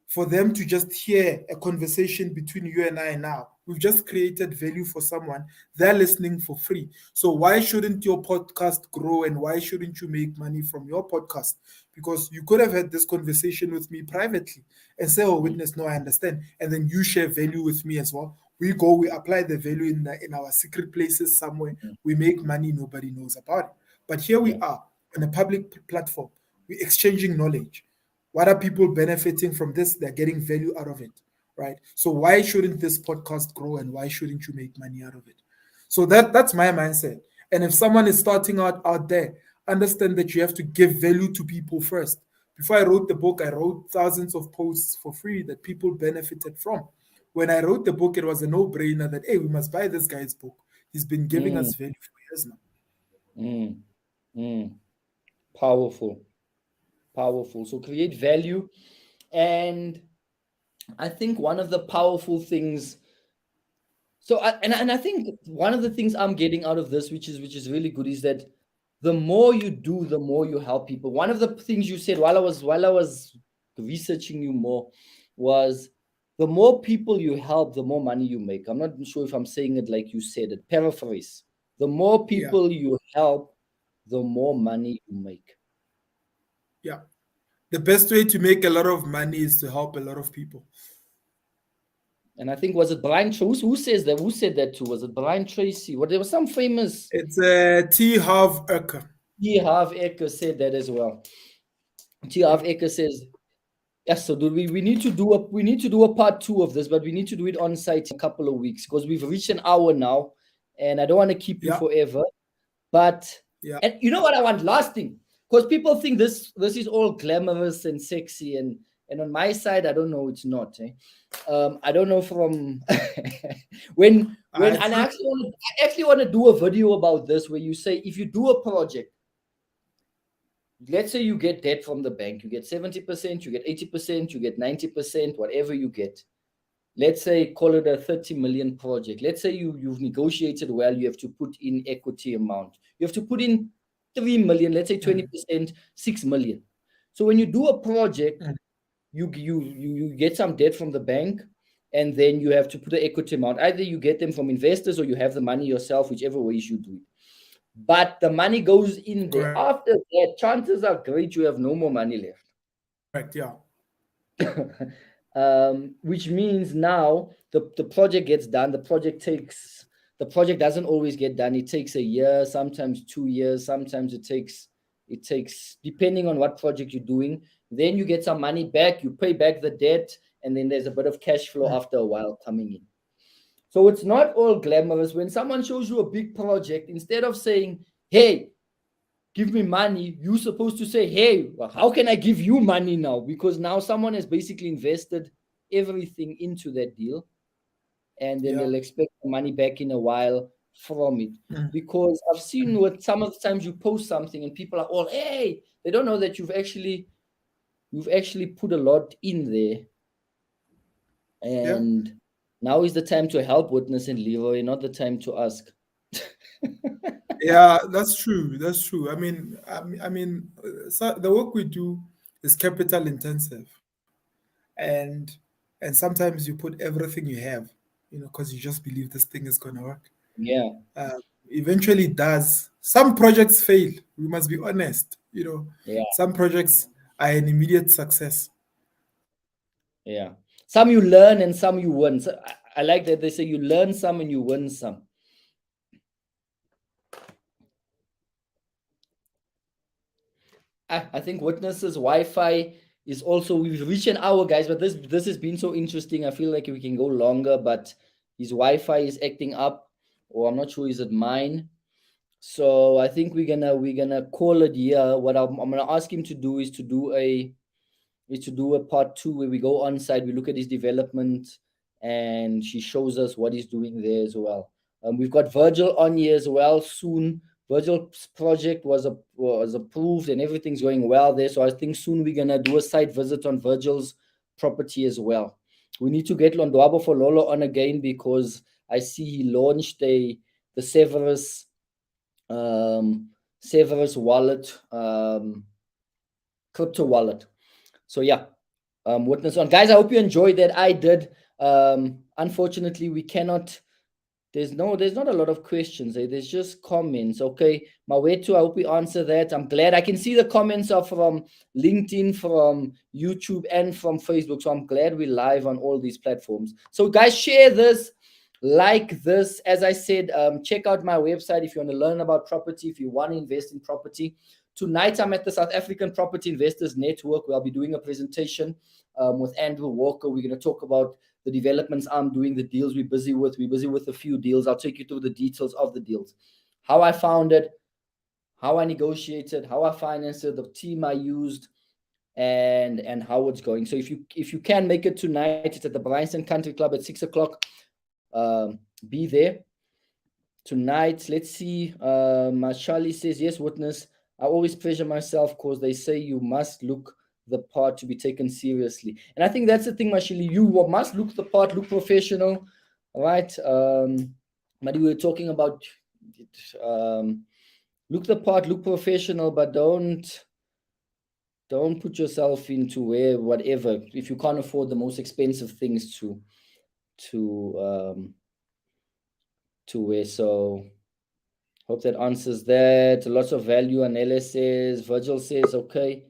for them to just hear a conversation between you and I now? We've just created value for someone. They're listening for free. So why shouldn't your podcast grow, and why shouldn't you make money from your podcast? Because you could have had this conversation with me privately and say, oh, Witness, no, I understand. And then you share value with me as well. We apply the value in our secret places somewhere. We make money, nobody knows about it. But here we are on a public platform. We're exchanging knowledge. What are people benefiting from this? They're getting value out of it, right? So why shouldn't this podcast grow, and why shouldn't you make money out of it? So that's my mindset. And if someone is starting out there, understand that you have to give value to people first. Before I wrote the book, I wrote thousands of posts for free that people benefited from. when I wrote the book, it was a no-brainer that, hey, we must buy this guy's book. He's been giving Mm, us value for years now. mm, mm. Powerful, powerful. So create value. And I think one of the powerful things, and I think one of the things I'm getting out of this, which is really good, is that the more you do, the more you help people. One of the things you said while I was researching you more was the more people you help, the more money you make. I'm not sure if I'm saying it like you said it. Paraphrase. The more Yeah, people you help, the more money you make. yeah. The best way to make a lot of money is to help a lot of people. And I think, was it Brian Tracy? Who says that? Who said that too? Was it Brian Tracy? What, there was some famous It's T. Harv Eker. T. Harv Eker said that as well. T. Harv Yeah, Eker says, yes, so we need to do a part two of this, but we need to do it on site in a couple of weeks because we've reached an hour now, and I don't want to keep you yeah, forever. But yeah. and you know what I want? Last thing, because people think this is all glamorous and sexy, and on my side, I don't know, it's not. I don't know from when It's and not, I actually want to do a video about this where you say if you do a project, let's say you get debt from the bank, you get 70%, you get 80%, you get 90%, whatever you get. Let's say call it a 30 million project. Let's say you've negotiated well, you have to put in equity amount. You have to put in 3 million, let's say 20%, 6 million. So when you do a project, you get some debt from the bank, and then you have to put the equity amount. Either you get them from investors or you have the money yourself, whichever way you do it. But the money goes in there. correct. After that, chances are great you have no more money left. Correct. Yeah. Which means now the project gets done. The project doesn't always get done. It takes a year, sometimes 2 years, sometimes it takes depending on what project you're doing. Then you get some money back, you pay back the debt, and then there's a bit of cash flow after a while coming in. So it's not all glamorous. When someone shows you a big project, instead of saying, hey, give me money, you're supposed to say, hey, well, how can I give you money now? Because now someone has basically invested everything into that deal, and then Yeah. they'll expect the money back in a while from it. Because I've seen what some of the times you post something and people are all, hey, they don't know that you've actually put a lot in there. Yeah. And now is the time to help Witness and Leroy, not the time to ask. Yeah, that's true. That's true. So the work we do is capital intensive, and and sometimes you put everything you have, because you just believe this thing is gonna work. Yeah, Uh, Eventually, it does. Some projects fail. We must be honest. yeah, Some projects are an immediate success. yeah. Some you learn and some you win. So I like that they say you learn some and you win some. I think Witness's Wi-Fi is also, we've reached an hour, guys, but this has been so interesting. I feel like we can go longer, but his Wi-Fi is acting up, or I'm not sure, is it mine? So I think we're gonna call it here. What I'm gonna ask him to do is to do a part two where we go on site, we look at his development, and she shows us what he's doing there as well. We've got Virgil on here as well soon. Virgil's project was approved and everything's going well there. So I think soon we're gonna do a site visit on Virgil's property as well. We need to get Londwabo for Lolo on again because I see he launched the Severus wallet, crypto wallet. So yeah, Witness on, guys. I hope you enjoyed that. I did. Unfortunately, we cannot. There's not a lot of questions. There's just comments. Okay, Mawetu, I hope we answer that. I'm glad I can see the comments are from LinkedIn, from YouTube, and from Facebook. So I'm glad we're live on all these platforms. So guys, share this, like this. As I said, check out my website if you want to learn about property, if you want to invest in property. Tonight, I'm at the South African Property Investors Network, where I'll be doing a presentation with Andrew Walker. We're going to talk about the developments I'm doing, the deals we're busy with. We're busy with a few deals. I'll take you through the details of the deals, how I found it, how I negotiated, how I financed it, the team I used, and how it's going. So if you can make it tonight, it's at the Bryanston Country Club at 6 o'clock. Be there tonight. Let's see. Charlie says, yes, witness. I always pressure myself because they say you must look the part to be taken seriously. And I think that's the thing, Mashili. You must look the part, look professional. All right. Madi, we were talking about look the part, look professional, but don't put yourself into whatever, if you can't afford the most expensive things to wear. So hope that answers that. Lots of value. And LS says, Virgil says, okay,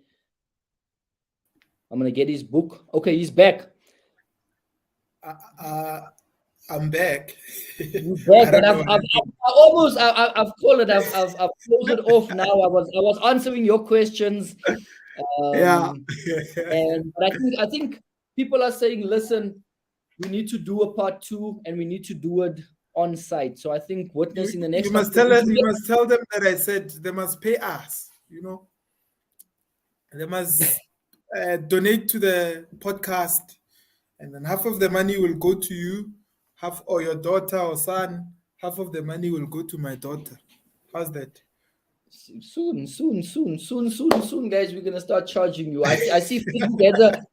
I'm gonna get his book. Okay, he's back. I'm back. You're back, but I've called it. I've closed it off now. I was answering your questions. Yeah. But I think people are saying, listen, we need to do a part 2 and we need to do it on site. So I think witnessing the next you must tell them that I said they must pay us, they must donate to the podcast, and then half of the money will go to you, half, or your daughter or son, half of the money will go to my daughter. How's that? Soon, guys, we're gonna start charging you. I see Facebook.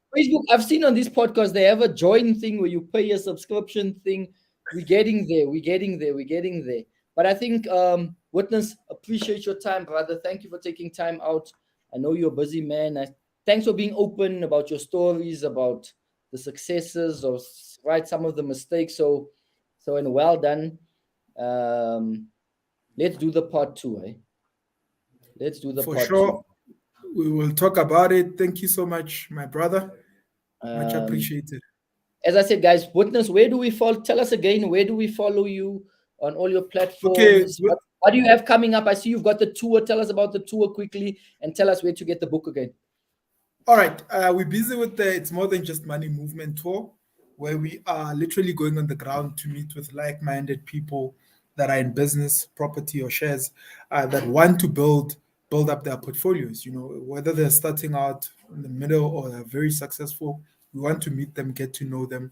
I've seen on this podcast they have a join thing where you pay a subscription thing. We're getting there. But I think witness, appreciate your time, brother. Thank you for taking time out. I know you're a busy man. Thanks for being open about your stories, about the successes, or some of the mistakes. So and well done. Let's do the part 2, eh? Let's do the For part sure. 2. We will talk about it. Thank you so much, my brother. Much appreciated. As I said, guys, witness, where do we follow? Tell us again, where do we follow you on all your platforms? Okay. What do you have coming up? I see you've got the tour. Tell us about the tour quickly and tell us where to get the book again. All right. We're busy with the It's More Than Just Money movement tour, where we are literally going on the ground to meet with like-minded people that are in business, property, or shares that want to build up their portfolios. Whether they're starting out in the middle or they're very successful, we want to meet them, get to know them,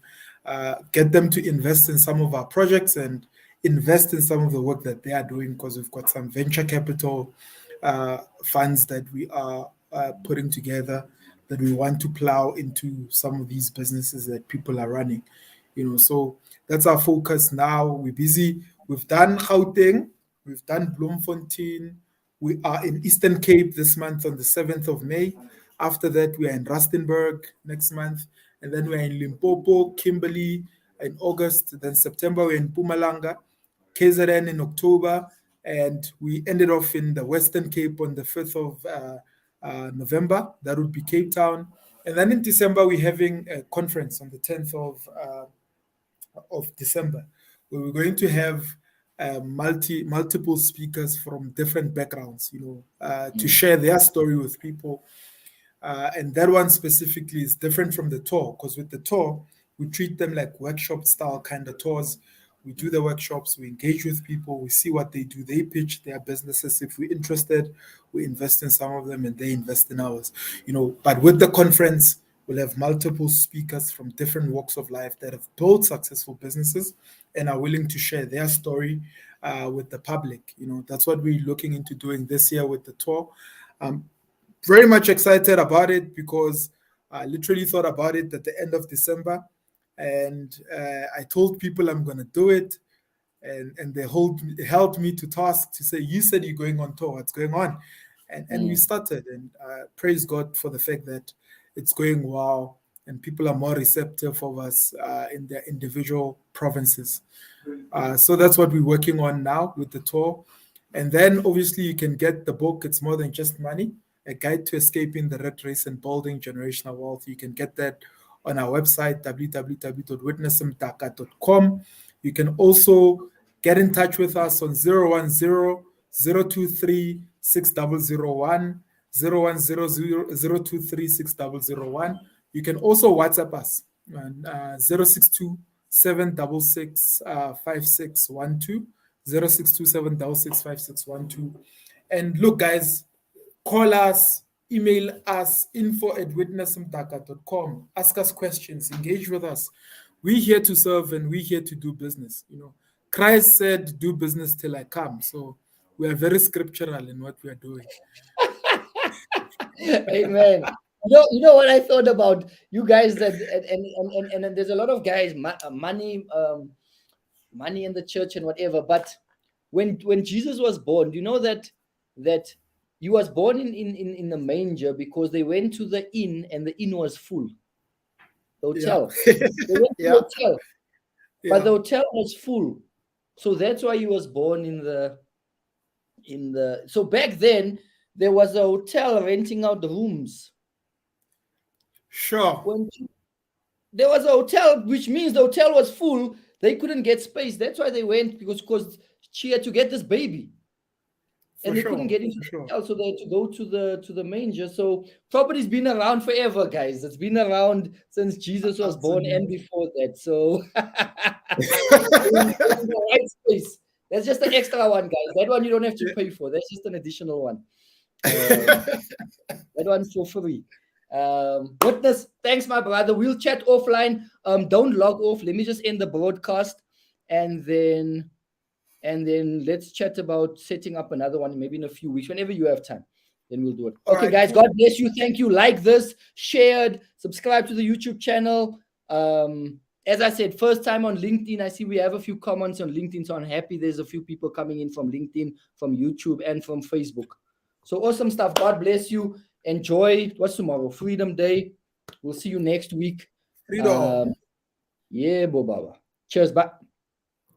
get them to invest in some of our projects and invest in some of the work that they are doing, because we've got some venture capital funds that we are putting together that we want to plow into some of these businesses that people are running. So that's our focus now. We're busy. We've done Gauteng, we've done Bloemfontein. We are in Eastern Cape this month on the 7th of May. After that, we are in Rustenburg next month. And then we're in Limpopo, Kimberley in August. Then September, we're in Mpumalanga, KZN in October. And we ended off in the Western Cape on the 5th of November. That would be Cape Town. And then in December, we're having a conference on the 10th of December, where we're going to have multiple speakers from different backgrounds, to share their story with people. And that one specifically is different from the tour, because with the tour, we treat them like workshop style kind of tours. We do the workshops, we engage with people, we see what they do, they pitch their businesses. If we're interested, we invest in some of them and they invest in ours. But with the conference, we'll have multiple speakers from different walks of life that have built successful businesses and are willing to share their story with the public. That's what we're looking into doing this year with the tour. I'm very much excited about it because I literally thought about it at the end of December, and I told people I'm going to do it, and they held me to task to say, you said you're going on tour, what's going on? And we started, and praise God for the fact that it's going well and people are more receptive of us in their individual provinces. So that's what we're working on now with the tour. And then obviously you can get the book, It's More Than Just Money, A Guide to Escaping the Rat Race and Building Generational Wealth. You can get that on our website, www.witnessmdaka.com. You can also get in touch with us on 010-023-6001, 010-023-6001. You can also WhatsApp us on 062-766-5612, 062-766-5612. And look, guys, call us, email us info@witnessmdaka.com. Ask us questions, engage with us. We're here to serve and we're here to do business. Christ said, "Do business till I come." So we are very scriptural in what we are doing. Amen. You know what I thought about you guys, that and there's a lot of guys, money in the church and whatever. But when Jesus was born, you know that he was born in the manger because they went to the inn and the inn was full. The hotel. Yeah. They went to the Yeah. hotel, but the Yeah. hotel was full. So that's why he was born in the. So back then there was a hotel renting out the rooms. Sure. There was a hotel, which means the hotel was full. They couldn't get space. That's why they went, because she had to get this baby, and they couldn't get into the hotel, so they had to go to the manger. So property's been around forever, guys. It's been around since Jesus was born and before that. So in the right space. That's just an extra one, guys. That one you don't have to pay for. That's just an additional one. That one's for free. Witness, thanks, my brother. We'll chat offline. Don't log off. Let me just end the broadcast, and then let's chat about setting up another one, maybe in a few weeks, whenever you have time. Then we'll do it. Okay, right, guys. Cool. God bless you. Thank you. Like this, shared, subscribe to the YouTube channel. As I said, first time on LinkedIn. I see we have a few comments on LinkedIn, so I'm happy there's a few people coming in from LinkedIn, from YouTube, and from Facebook. So awesome stuff. God bless you. Enjoy. What's tomorrow? Freedom Day. We'll see you next week. Freedom. Yeah, Bobaba. Cheers. Bye.